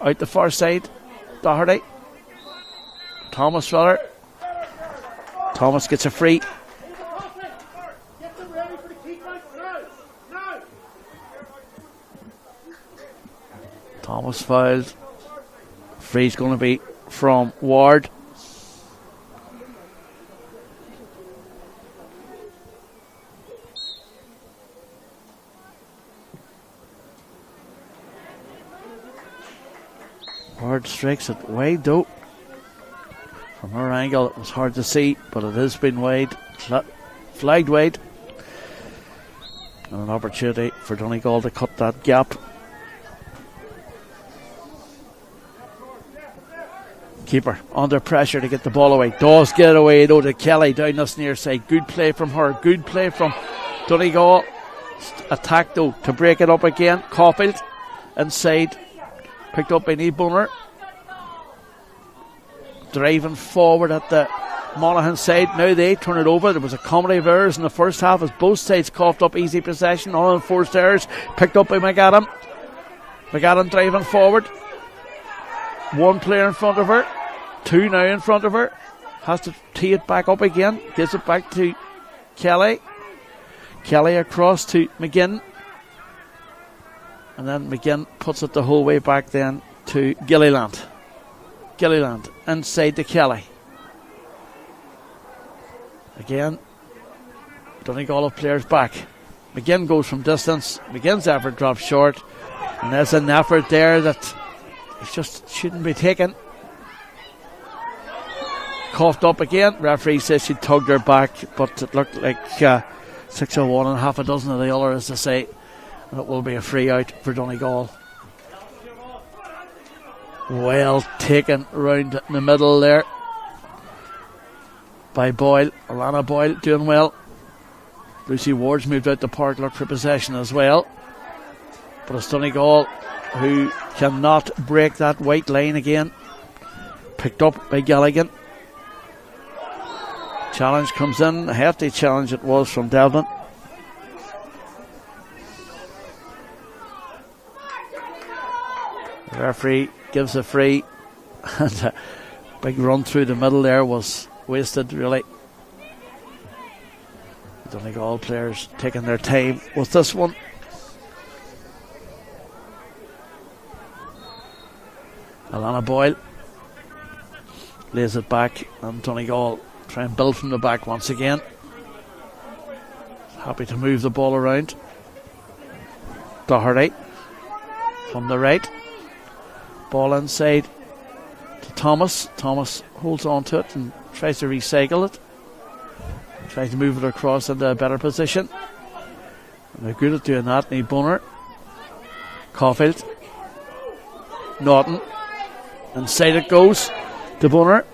Out the far side. Doherty. Thomas Feller. Thomas gets a free. Thomas fouled. Free's going to be from Ward. Ward strikes it wide though. From her angle it was hard to see, but it has been wide. Flagged wide. And an opportunity for Donegal to cut that gap. Keeper under pressure to get the ball away. Does get away though to Kelly down this near side. Good play from her. Good play from Donegal. Attack though to break it up again. Caulfield inside. Picked up by Niamh Boner. Driving forward at the Monaghan side. Now they turn it over. There was a comedy of errors in the first half as both sides coughed up easy possession. Unenforced errors. Picked up by McAdam. McAdam driving forward. One player in front of her. Two now in front of her. Has to tee it back up again. Gives it back to Kelly. Kelly across to McGinn. And then McGinn puts it the whole way back then to Gilliland. Gilliland inside to Kelly. Again, Donegal players back. McGinn goes from distance. McGinn's effort drops short. And there's an effort there that it just shouldn't be taken. Coughed up again. Referee says she tugged her back, but it looked like 6 of one and half a dozen of the other, as they say. And it will be a free out for Donegal. Well taken round in the middle there by Boyle. Alana Boyle doing well. Lucy Ward's moved out the park, looked for possession as well. But it's Donegal who cannot break that white line again. Picked up by Galligan. Challenge comes in. A hefty challenge it was from Devlin. The referee gives a free. And a big run through the middle there was wasted, really. The Donegal players taking their time with this one. Alana Boyle Lays it back, and Donegal try and build from the back once again. Happy to move the ball around. Doherty from the right. Ball inside to Thomas. Thomas holds on to it and tries to recycle it. Tries to move it across into a better position. And they're good at doing that. Need Bonner. Caulfield. Norton. Inside it goes to Bonner.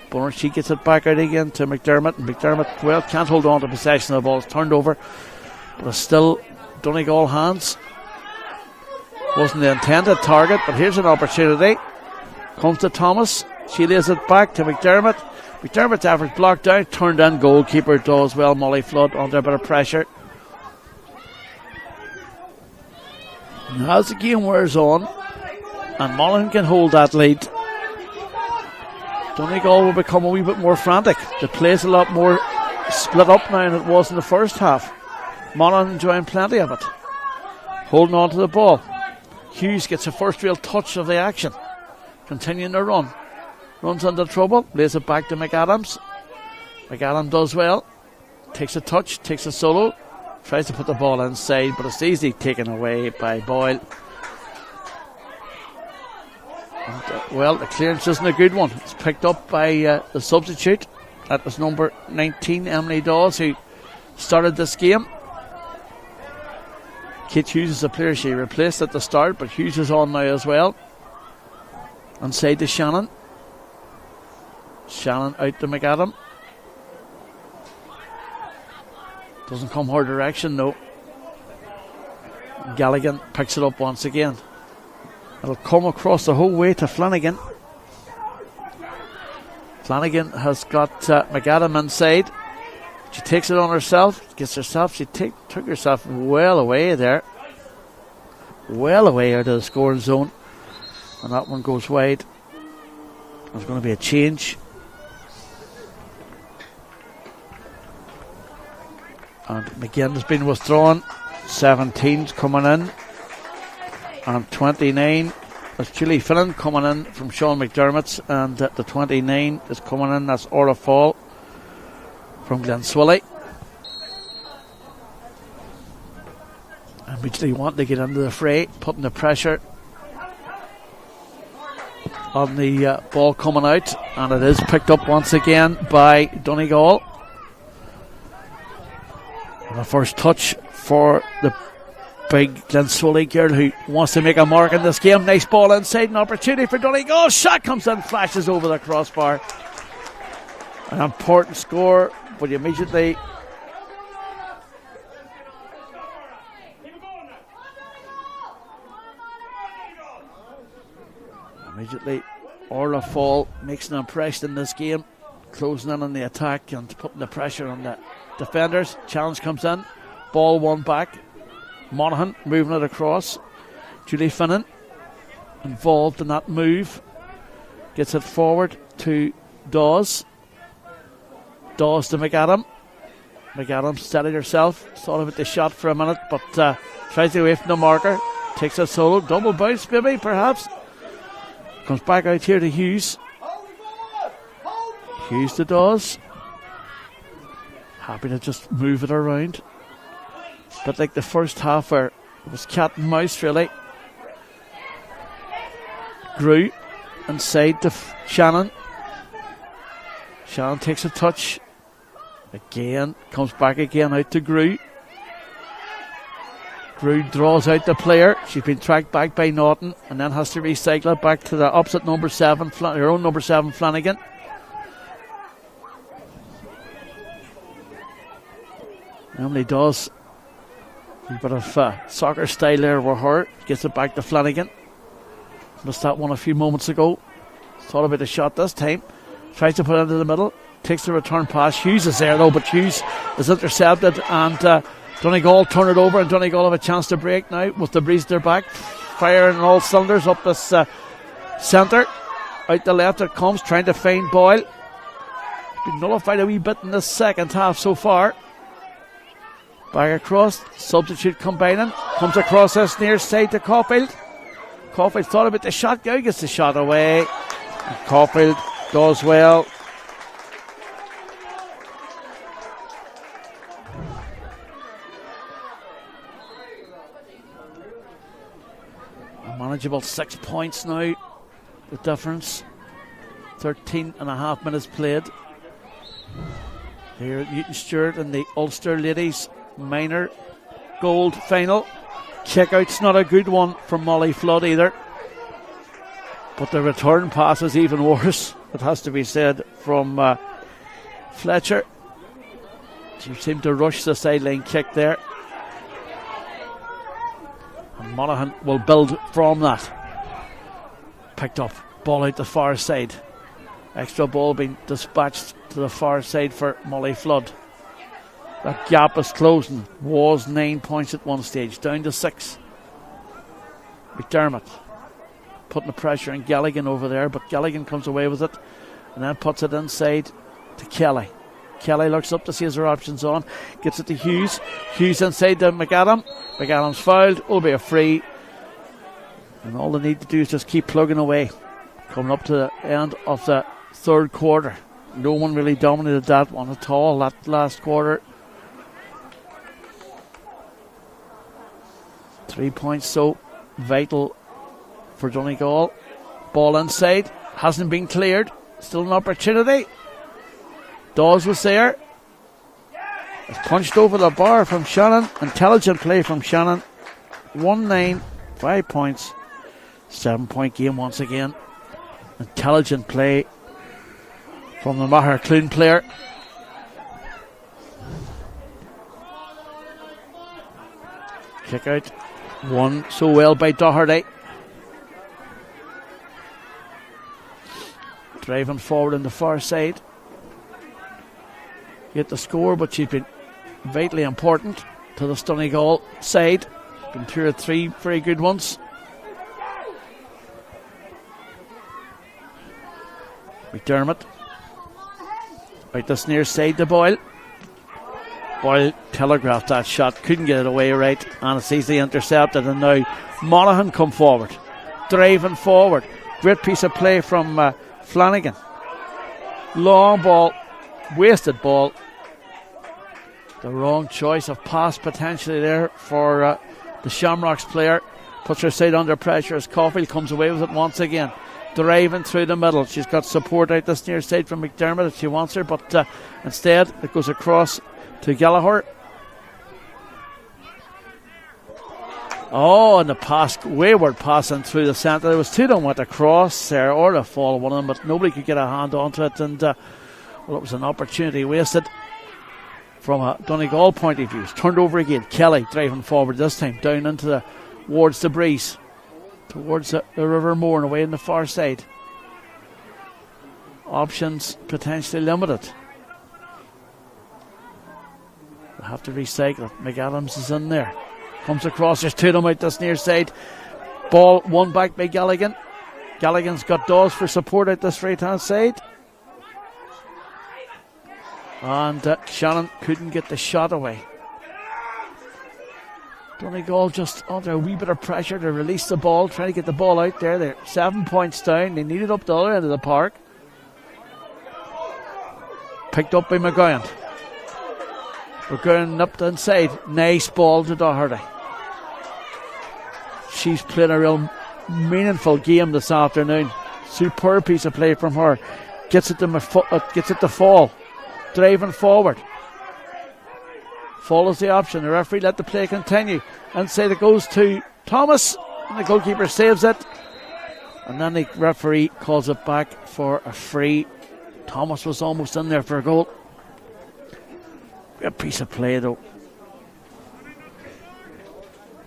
Bonner, she gets it back out again to McDermott. And McDermott, well, can't hold on to possession of the ball. It's turned over. But it's still Donegal hands. Wasn't the intended target, but here's an opportunity. Comes to Thomas. She lays it back to McDermott. McDermott's effort blocked down. Turned in. Goalkeeper does well. Molly Flood under a bit of pressure. And as the game wears on, and Monaghan can hold that lead, Donegal will become a wee bit more frantic. The play's a lot more split up now than it was in the first half. Monaghan enjoying plenty of it. Holding on to the ball. Hughes gets the first real touch of the action. Continuing to run. Runs into trouble. Lays it back to McAdams. McAdams does well. Takes a touch. Takes a solo. Tries to put the ball inside, but it's easily taken away by Boyle. And, well, the clearance isn't a good one. It's picked up by the substitute. That was number 19, Emily Dawes, who started this game. Kate Hughes is a player she replaced at the start, but Hughes is on now as well. Inside to Shannon. Shannon out to McAdam. Doesn't come her direction, no. Galligan picks it up once again. It'll come across the whole way to Flanagan. Flanagan has got McAdam inside. She takes it on herself. Gets herself. She took herself well away there. Well away out of the scoring zone. And that one goes wide. There's going to be a change. And McGinn has been withdrawn. 17's coming in. And 29 is Julie Finnan coming in from Sean McDermott's. And the 29 is coming in. That's Orla Fall from Glenswilly. And we really want to get into the fray, putting the pressure on the ball coming out. And it is picked up once again by Donegal. And the first touch for the big Glenswilly girl who wants to make a mark in this game. Nice ball inside, an opportunity for Donegal. Shot comes in, flashes over the crossbar. An important score, but immediately Orla Fall makes an impression in this game, closing in on the attack and putting the pressure on the defenders. Challenge comes in, ball won back. Monaghan moving it across. Julie Finnan involved in that move, gets it forward to Dawes. Dawes to McAdam. McAdam steadied herself, thought about the shot for a minute, but tries to get away from the marker. Takes a solo, double bounce maybe, perhaps. Comes back out here to Hughes. Hughes to Dawes. Happy to just move it around. But like the first half where it was cat and mouse really. Grew inside to Shannon. Shannon takes a touch. Again, comes back again out to Grew. Grew draws out the player. She's been tracked back by Norton and then has to recycle it back to the opposite number 7, her own number 7, Flanagan. Emily does a bit of soccer style there with her. Gets it back to Flanagan. Missed that one a few moments ago. Thought about the shot this time. Tries to put it into the middle. Takes the return pass. Hughes is there though, but Hughes is intercepted and Donegal turn it over, and Donegal have a chance to break now with the breeze at their back. Firing on all cylinders up this centre. Out the left it comes, trying to find Boyle. Been nullified a wee bit in this second half so far. Back across, substitute combining. Comes across this near side to Caulfield. Caulfield thought about the shot, now gets the shot away. And Caulfield Does well. A manageable 6 points now. The difference. 13 and a half minutes played. Here at Newton Stewart and the Ulster Ladies Minor Gold Final. Kick-out's not a good one from Molly Flood either. But the return pass is even worse, it has to be said, from Fletcher. She seemed to rush the sideline kick there. And Monaghan will build from that. Picked up, ball out the far side. Extra ball being dispatched to the far side for Molly Flood. That gap is closing. Was 9 points at one stage, down to 6. McDermott putting the pressure on Galligan over there, but Galligan comes away with it and then puts it inside to Kelly. Kelly looks up to see his options on, gets it to Hughes. Hughes inside to McAdam. McAdam's fouled, will be a free, and all they need to do is just keep plugging away. Coming up to the end of the third quarter, no one really dominated that one at all, that last quarter. 3 points so vital for Donegal. Ball inside, hasn't been cleared, still an opportunity. Dawes was there. It's punched over the bar from Shannon. Intelligent play from Shannon. 1-9, 5 points. 7 point game once again. Intelligent play from the Maher Clune player. Kick out. Won so well by Doherty. Driving forward on the far side. Get the score, but she's been vitally important to the Donegal side. Been 2 or 3 very good ones. McDermott out this near side to Boyle. Boyle telegraphed that shot, couldn't get it away right, and it's easily intercepted. And now Monaghan come forward, driving forward. Great piece of play from Flanagan. Long ball, wasted ball. The wrong choice of pass potentially there for the Shamrocks player. Puts her side under pressure as Caulfield comes away with it once again. Driving through the middle. She's got support out this near side from McDermott if she wants her, but instead it goes across to Gallagher. Oh, and the pass, wayward passing through the centre. There was 2 of them went across there, or a fall one of them, but nobody could get a hand onto it, and well, it was an opportunity wasted from a Donegal point of view. It's turned over again. Kelly driving forward this time, down into towards the breeze, towards the River Moor and away on the far side. Options potentially limited. They have to recycle it. McAdams is in there. Comes across, there's 2 of them out this near side. Ball won back by Galligan. Galligan's got Dawes for support out this right hand side. And Shannon couldn't get the shot away. Donegal just under a wee bit of pressure to release the ball, trying to get the ball out there. They're 7 points down. They need it up the other end of the park. Picked up by McGowan. McGowan up the inside. Nice ball to Doherty. She's playing a real meaningful game this afternoon. Superb piece of play from her. Gets it to Fall. Driving forward. Fall is the option. The referee let the play continue. Inside it goes to Thomas. And the goalkeeper saves it. And then the referee calls it back for a free. Thomas was almost in there for a goal. Great piece of play though.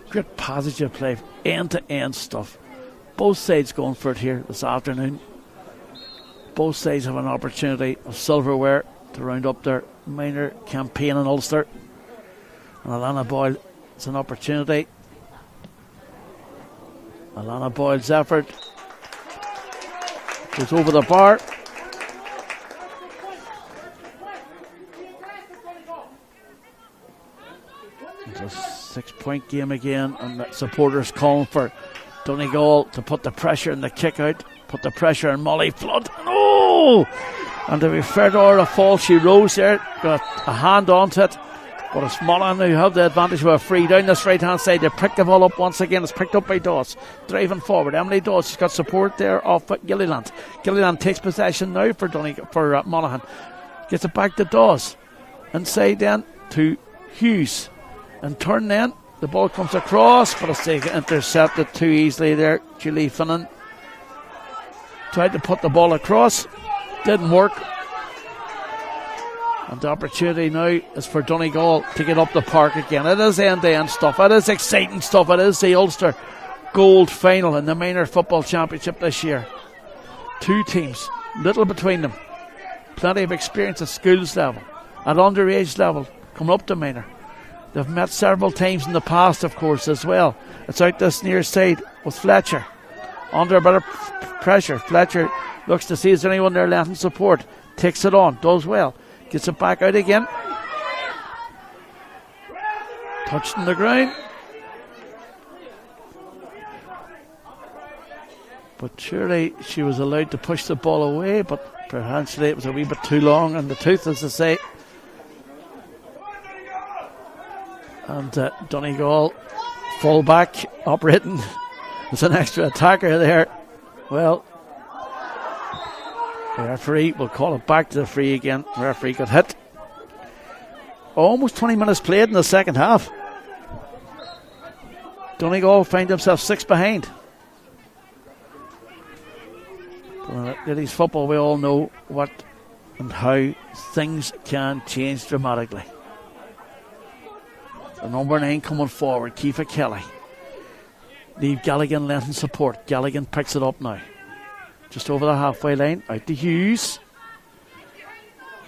Great passage of play. End to end stuff. Both sides going for it here this afternoon. Both sides have an opportunity of silverware to round up their minor campaign in Ulster. And Alana Boyle, it's an opportunity. Alana Boyle's effort goes over the bar. It's a 6 point game again, and the supporters calling for Donegal to put the pressure in the kick out, put the pressure on Molly Flood. Oh! goal. And to be fair to her, a fall, she rose there, got a hand onto it. But it's Monaghan who have the advantage with a free down this right hand side. They pick the ball up once again. It's picked up by Dawes. Driving forward. Emily Dawes has got support there off Gilliland. Gilliland takes possession now for Monaghan. Gets it back to Dawes. Inside then to Hughes. And turn then. The ball comes across, but it's intercepted too easily there. Julie Finnan tried to put the ball across. Didn't work. And the opportunity now is for Donegal to get up the park again. It is end-to-end stuff. It is exciting stuff. It is the Ulster Gold final in the Minor Football Championship this year. Two teams, little between them. Plenty of experience at schools level, at underage level, coming up to Minor. They've met several times in the past, of course, as well. It's out this near side with Fletcher. Under a bit of pressure. Fletcher looks to see is there anyone there lending support. Takes it on, does well. Gets it back out again. Touched on the ground. But surely she was allowed to push the ball away, but perhaps it was a wee bit too long in the tooth, as they say. And Donegal, full back, operating as an extra attacker there. Well, the referee will call it back to the free again. The referee got hit. Almost 20 minutes played in the second half. Donegal find themselves 6 behind. Ladies football, we all know what and how things can change dramatically. The number 9 coming forward, Kiefer Kelly. Leave Galligan lending support. Galligan picks it up now. Just over the halfway line, out to Hughes.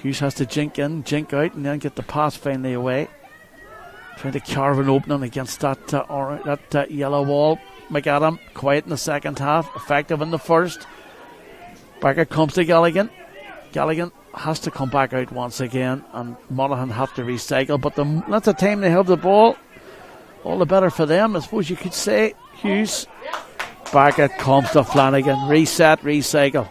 Hughes has to jink in, jink out, and then get the pass finally away. Trying to carve an opening against that yellow wall. McAdam, quiet in the second half, effective in the first. Back it comes to Galligan. Galligan has to come back out once again, and Monaghan have to recycle. But that's the time they have the ball, all the better for them, I suppose you could say. Hughes. Back it comes to Flanagan. Reset, recycle.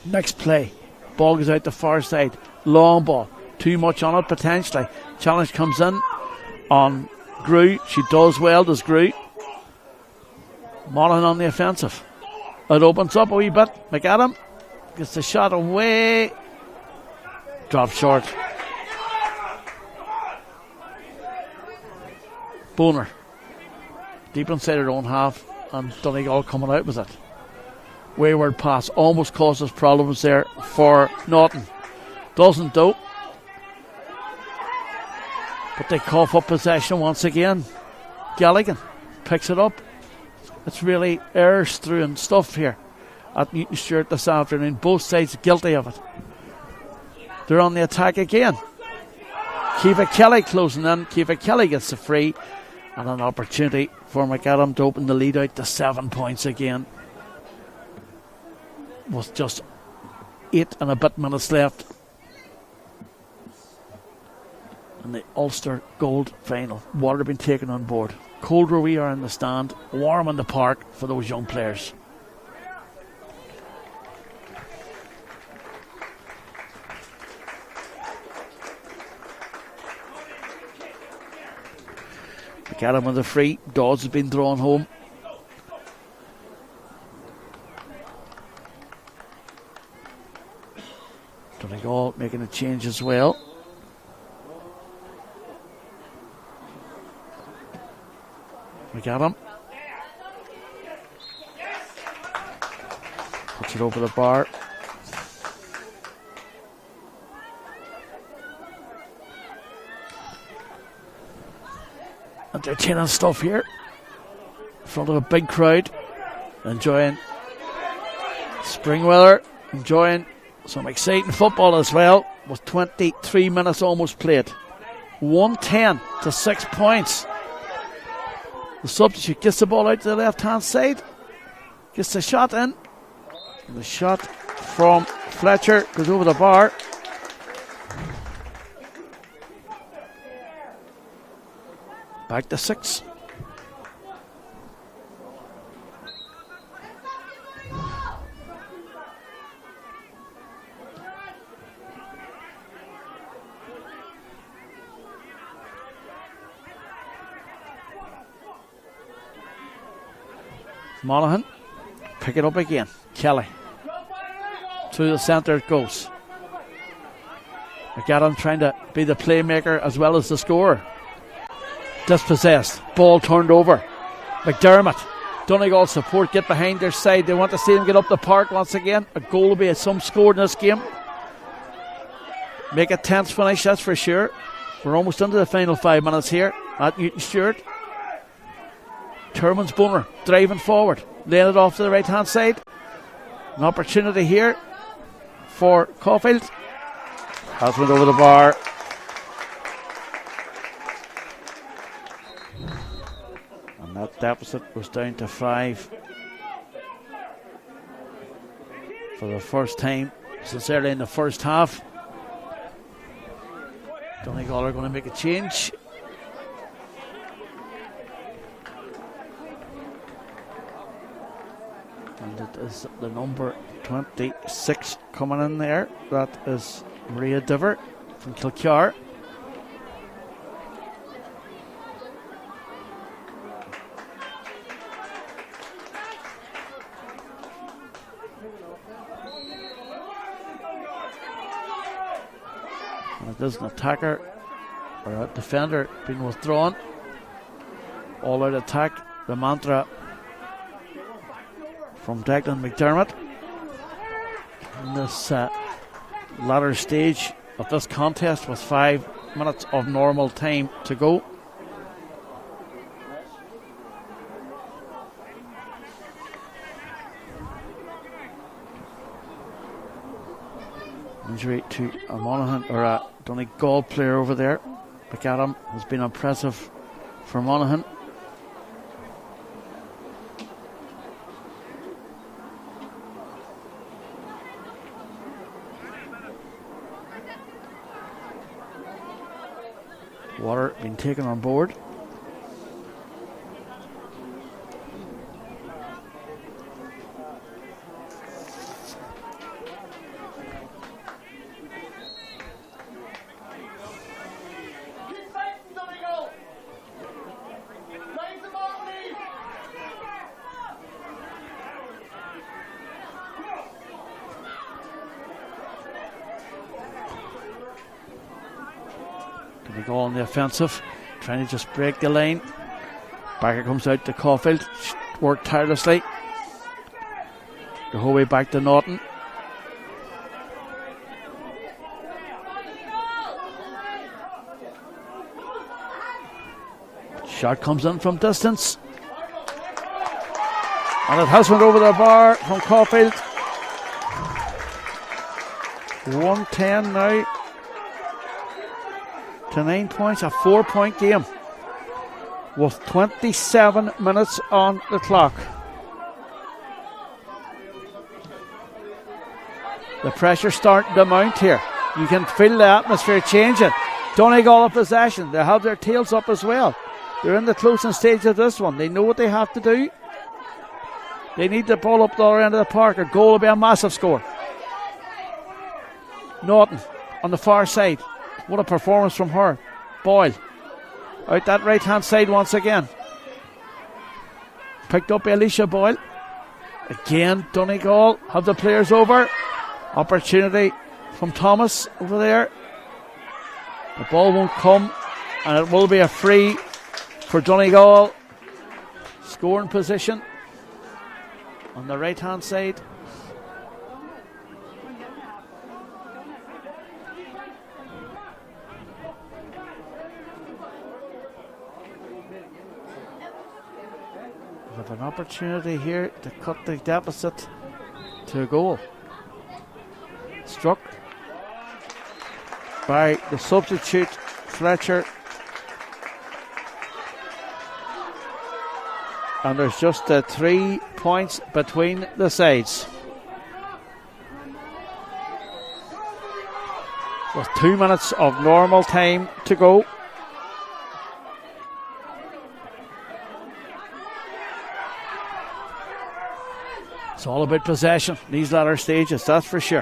Next play. Ball goes out the far side. Long ball. Too much on it potentially. Challenge comes in on Grew. She does well, does Grew. Monaghan on the offensive. It opens up a wee bit. McAdam gets the shot away. Drop short. Boner. Deep inside her own half, and Donegal coming out with it. Wayward pass almost causes problems there for Naughton. Doesn't though. But they cough up possession once again. Galligan picks it up. It's really errors through and stuff here at Newton Stewart this afternoon. Both sides guilty of it. They're on the attack again. Kiefer Kelly closing in. Kiefer Kelly gets the free. And an opportunity for McAdam to open the lead out to 7 points again. With just 8 and a bit minutes left. And the Ulster Gold final. Water been taken on board. Cold where we are in the stand. Warm in the park for those young players. McAdam with the free. Dawes has been drawn home. Donegal making a change as well. McAdam puts it over the bar. Entertaining stuff here in front of a big crowd, enjoying spring weather, enjoying some exciting football as well, with 23 minutes almost played. 110 to 6 points. The substitute gets the ball out to the left hand side, gets the shot in, and the shot from Fletcher goes over the bar. Back to 6. Monaghan pick it up again. Kelly through the centre it goes. McAdam trying to be the playmaker as well as the scorer. Dispossessed, ball turned over. McDermott, Donegal support, get behind their side. They want to see them get up the park once again. A goal will be some score in this game. Make a tense finish, that's for sure. We're almost into the final 5 minutes here at Newton Stewart. Turman's Boner driving forward, laying it off to the right hand side. An opportunity here for Caulfield. Has went over the bar. And that deficit was down to 5 for the first time since early in the first half. Donegal are going to make a change. And it is the number 26 coming in there. That is Maria Diver from Kilcar. And it is an attacker or a defender being withdrawn. All out attack, the mantra from Declan McDermott. In this latter stage of this contest with 5 minutes of normal time to go. Injury to a Monaghan or a Donegal player over there. McAdam has been impressive for Monaghan. Water being taken on board. They go on the offensive, trying to just break the line. Back it comes out to Caulfield, worked tirelessly. The whole way back to Norton. Shot comes in from distance. And it has went over the bar from Caulfield. 110 now. To 9 points, a 4-point game with 27 minutes on the clock. The pressure starting to mount here. You can feel the atmosphere changing. Donegal in possession. They have their tails up as well. They're in the closing stage of this one. They know what they have to do. They need the ball up the other end of the park. A goal will be a massive score. Norton on the far side. What a performance from her. Boyle out that right hand side once again. Picked up by Alicia Boyle. Again, Donegal have the players over. Opportunity from Thomas over there. The ball won't come, and it will be a free for Donegal. Scoring position on the right hand side. Have an opportunity here to cut the deficit to a goal. Struck by the substitute Fletcher, and there's just 3 points between the sides. With 2 minutes of normal time to go. It's all about possession, these latter stages, that's for sure.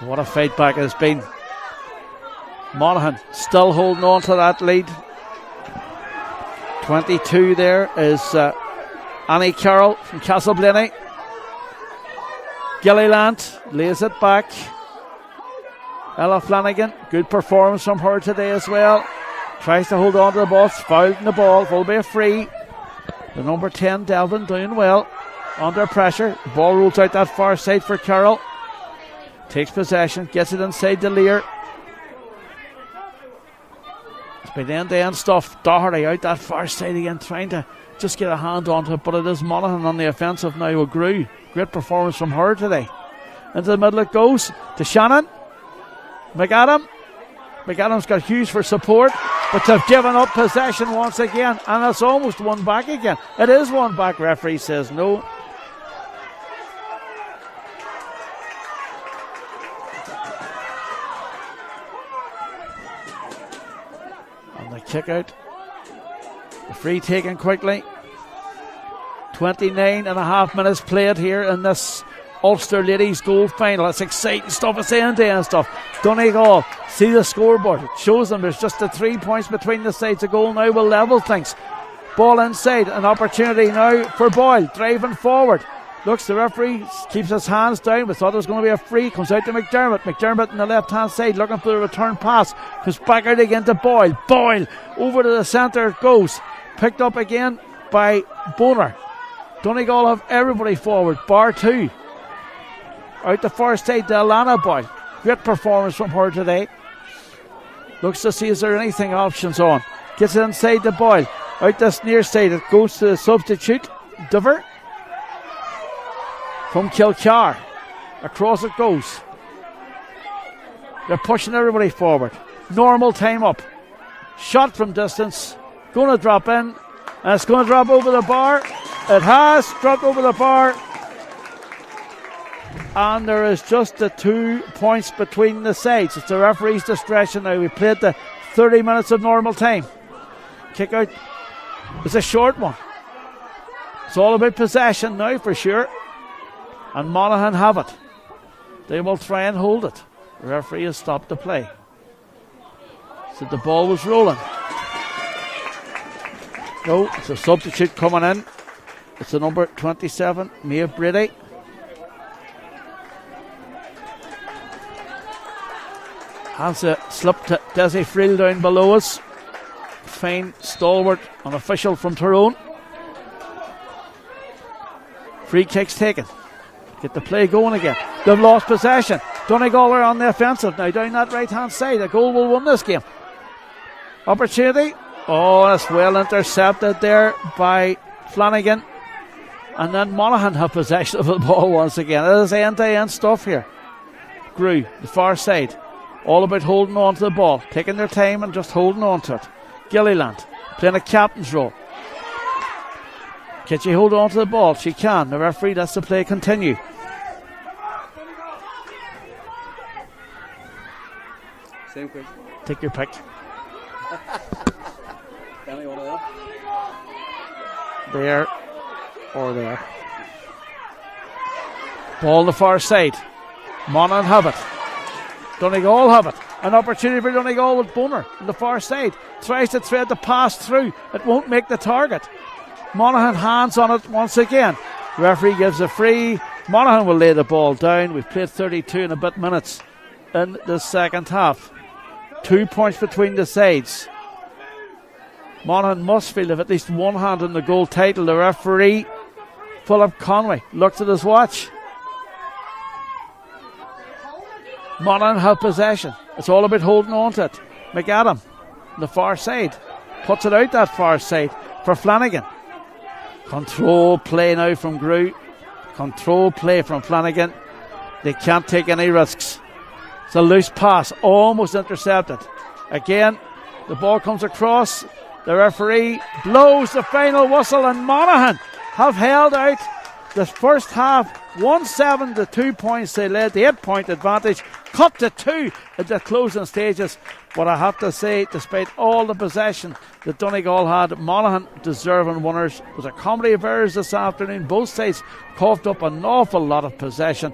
What a fight back it has been. Monaghan still holding on to that lead. 22 there is Annie Carroll from Castleblenny. Gilliland lays it back. Ella Flanagan, good performance from her today as well. Tries to hold on to the ball, fouled in the ball, will be a free. The number 10, Delvin, doing well. Under pressure, ball rolls out that far side for Carroll. Takes possession, gets it inside the Lear. It's been end-to-end stuff. Doherty out that far side again, trying to just get a hand onto it, but it is Monaghan on the offensive now with Grew. Great performance from her today. Into the middle it goes to Shannon. McAdam. McAdam's got Hughes for support, but they've given up possession once again, and it's almost one back again. It is one back, referee says no. And the kick out. The free taken quickly. 29 and a half minutes played here in this Ulster Ladies Gold Final. It's exciting stuff, it's end-to-end stuff. Donegal, see the scoreboard. It shows them there's just the 3 points between the sides. A goal now will level things. Ball inside, an opportunity now for Boyle, driving forward. Looks, the referee keeps his hands down. We thought there was going to be a free. Comes out to McDermott. McDermott on the left-hand side looking for the return pass. Comes back out again to Boyle. Boyle over to the centre it goes. Picked up again by Boner. Donegal have everybody forward, bar two. Out the far side to Alana Boyle. Great performance from her today. Looks to see is there anything options on. Gets it inside the Boyle. Out this near side it goes to the substitute Diver from Kilcar. Across it goes. They're pushing everybody forward. Normal time up. Shot from distance. Going to drop in. And it's going to drop over the bar. It has dropped over the bar. And there is just the 2 points between the sides. It's the referee's discretion now. We played the 30 minutes of normal time. Kick out is a short one. It's all about possession now for sure. And Monaghan have it. They will try and hold it. The referee has stopped the play. So the ball was rolling. No, it's a substitute coming in. It's the number 27, Maeve Brady. Has a slip to Desi Friel down below us. Fine, stalwart, an official from Tyrone. Free kicks taken. Get the play going again. They've lost possession. Donegal are on the offensive now down that right hand side. A goal will win this game. Opportunity. Oh, that's well intercepted there by Flanagan. And then Monaghan have possession of the ball once again. It is end-to-end stuff here. Grew, the far side. All about holding on to the ball. Taking their time and just holding on to it. Gilliland playing a captain's role. Can she hold on to the ball? She can. The referee lets the play continue. Same question. Take your pick. There or there. Ball on the far side. Monaghan have it. Donegal have it. An opportunity for Donegal with Boner on the far side. Tries to thread the pass through. It won't make the target. Monaghan hands on it once again. Referee gives a free. Monaghan will lay the ball down. We've played 32 and a bit minutes in the second half. 2 points between the sides. Monaghan must feel at least one hand in the goal title. The referee, Philip Conway, looks at his watch. Monaghan have possession. It's all about holding on to it. McAdam, the far side, puts it out that far side for Flanagan. Control play now from Grew. Control play from Flanagan. They can't take any risks. It's a loose pass, almost intercepted. Again, the ball comes across. The referee blows the final whistle, and Monaghan have held out the first half 1-7 to 2 points. They led the 8 point advantage, cut to 2 at the closing stages. But I have to say, despite all the possession that Donegal had, Monaghan deserving winners. It was a comedy of errors this afternoon. Both sides coughed up an awful lot of possession.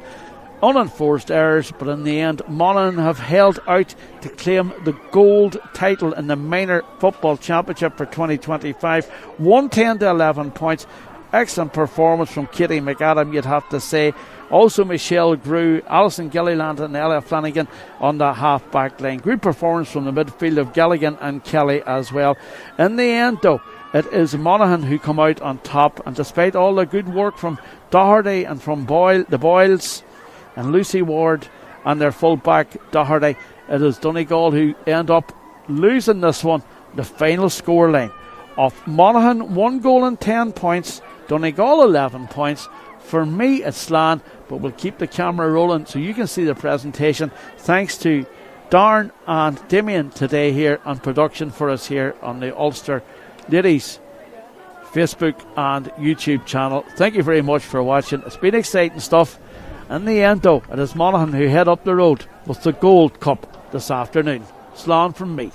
unenforced errors, but in the end Monaghan have held out to claim the gold title in the Minor Football Championship for 2025. 110 to 11 points. Excellent performance from Katie McAdam, you'd have to say. Also Michelle Grew, Alison Gilliland and Ella Flanagan on the half-back line. Good performance from the midfield of Gilligan and Kelly as well. In the end though, it is Monaghan who come out on top, and despite all the good work from Doherty and from the Boyles and Lucy Ward and their full-back Doherty, it is Donegal who end up losing this one. The final scoreline of Monaghan 1 goal and 10 points, Donegal 11 points. For me it's Slan, but we'll keep the camera rolling so you can see the presentation. Thanks to Darren and Damien today here on production for us here on the Ulster Ladies Facebook and YouTube channel. Thank you very much for watching. It's been exciting stuff. In the end though, it is Monaghan who head up the road with the Gold Cup this afternoon. Slan from me.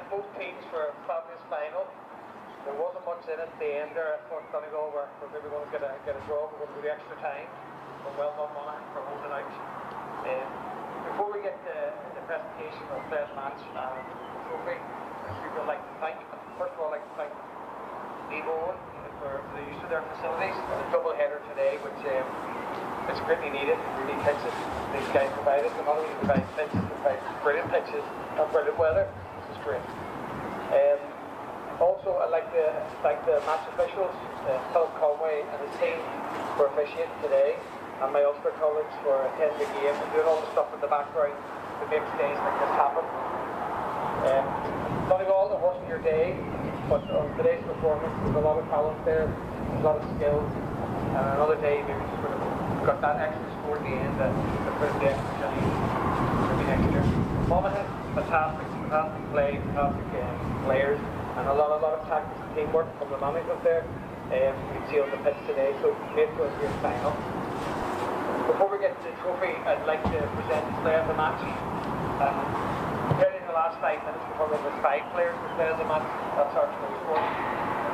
both teams for a fabulous final. There wasn't much in it at the end there. I thought Donegal were maybe going to get a draw. We're going to go the extra time. But well done, Monaghan, for holding out. Before we get to the presentation of the players' match and the trophy, we would like to thank, first of all, I'd like to thank Donegal for the use of their facilities. A double header today, which it's greatly needed. We need pitches. These guys provided. Not only provide pitches, they provide brilliant pitches and brilliant weather, which is great. Also, I'd like to thank the match officials, Philip Conway and his team for officiating today, and my Ulster colleagues for attending the game and doing all the stuff in the background to make days like this happen. Donegal, it wasn't your day, but on today's performance, there's a lot of talent there, there's a lot of skills, and another day maybe just would have got that extra score at the end that put the extra challenge maybe next year. Monaghan, fantastic play, fantastic players, and a lot of tactics and teamwork from the management there. You can see on the pitch today, so made for a great final. Before we get to the trophy, I'd like to present the player of the match. Clearly in the last 5 minutes we probably had 5 players for player of the match. That's our choice for.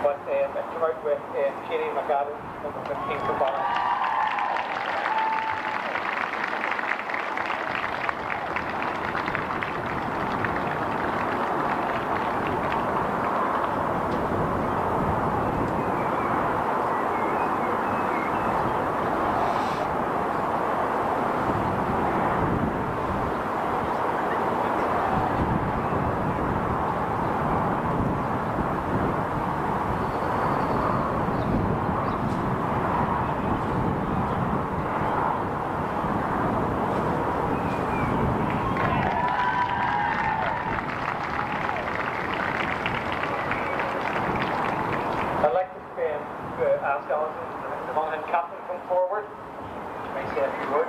But it came out with Katie McAdam, number 15 for Monaghan. Ask Alison, the Monaghan captain, come forward. May say a few words.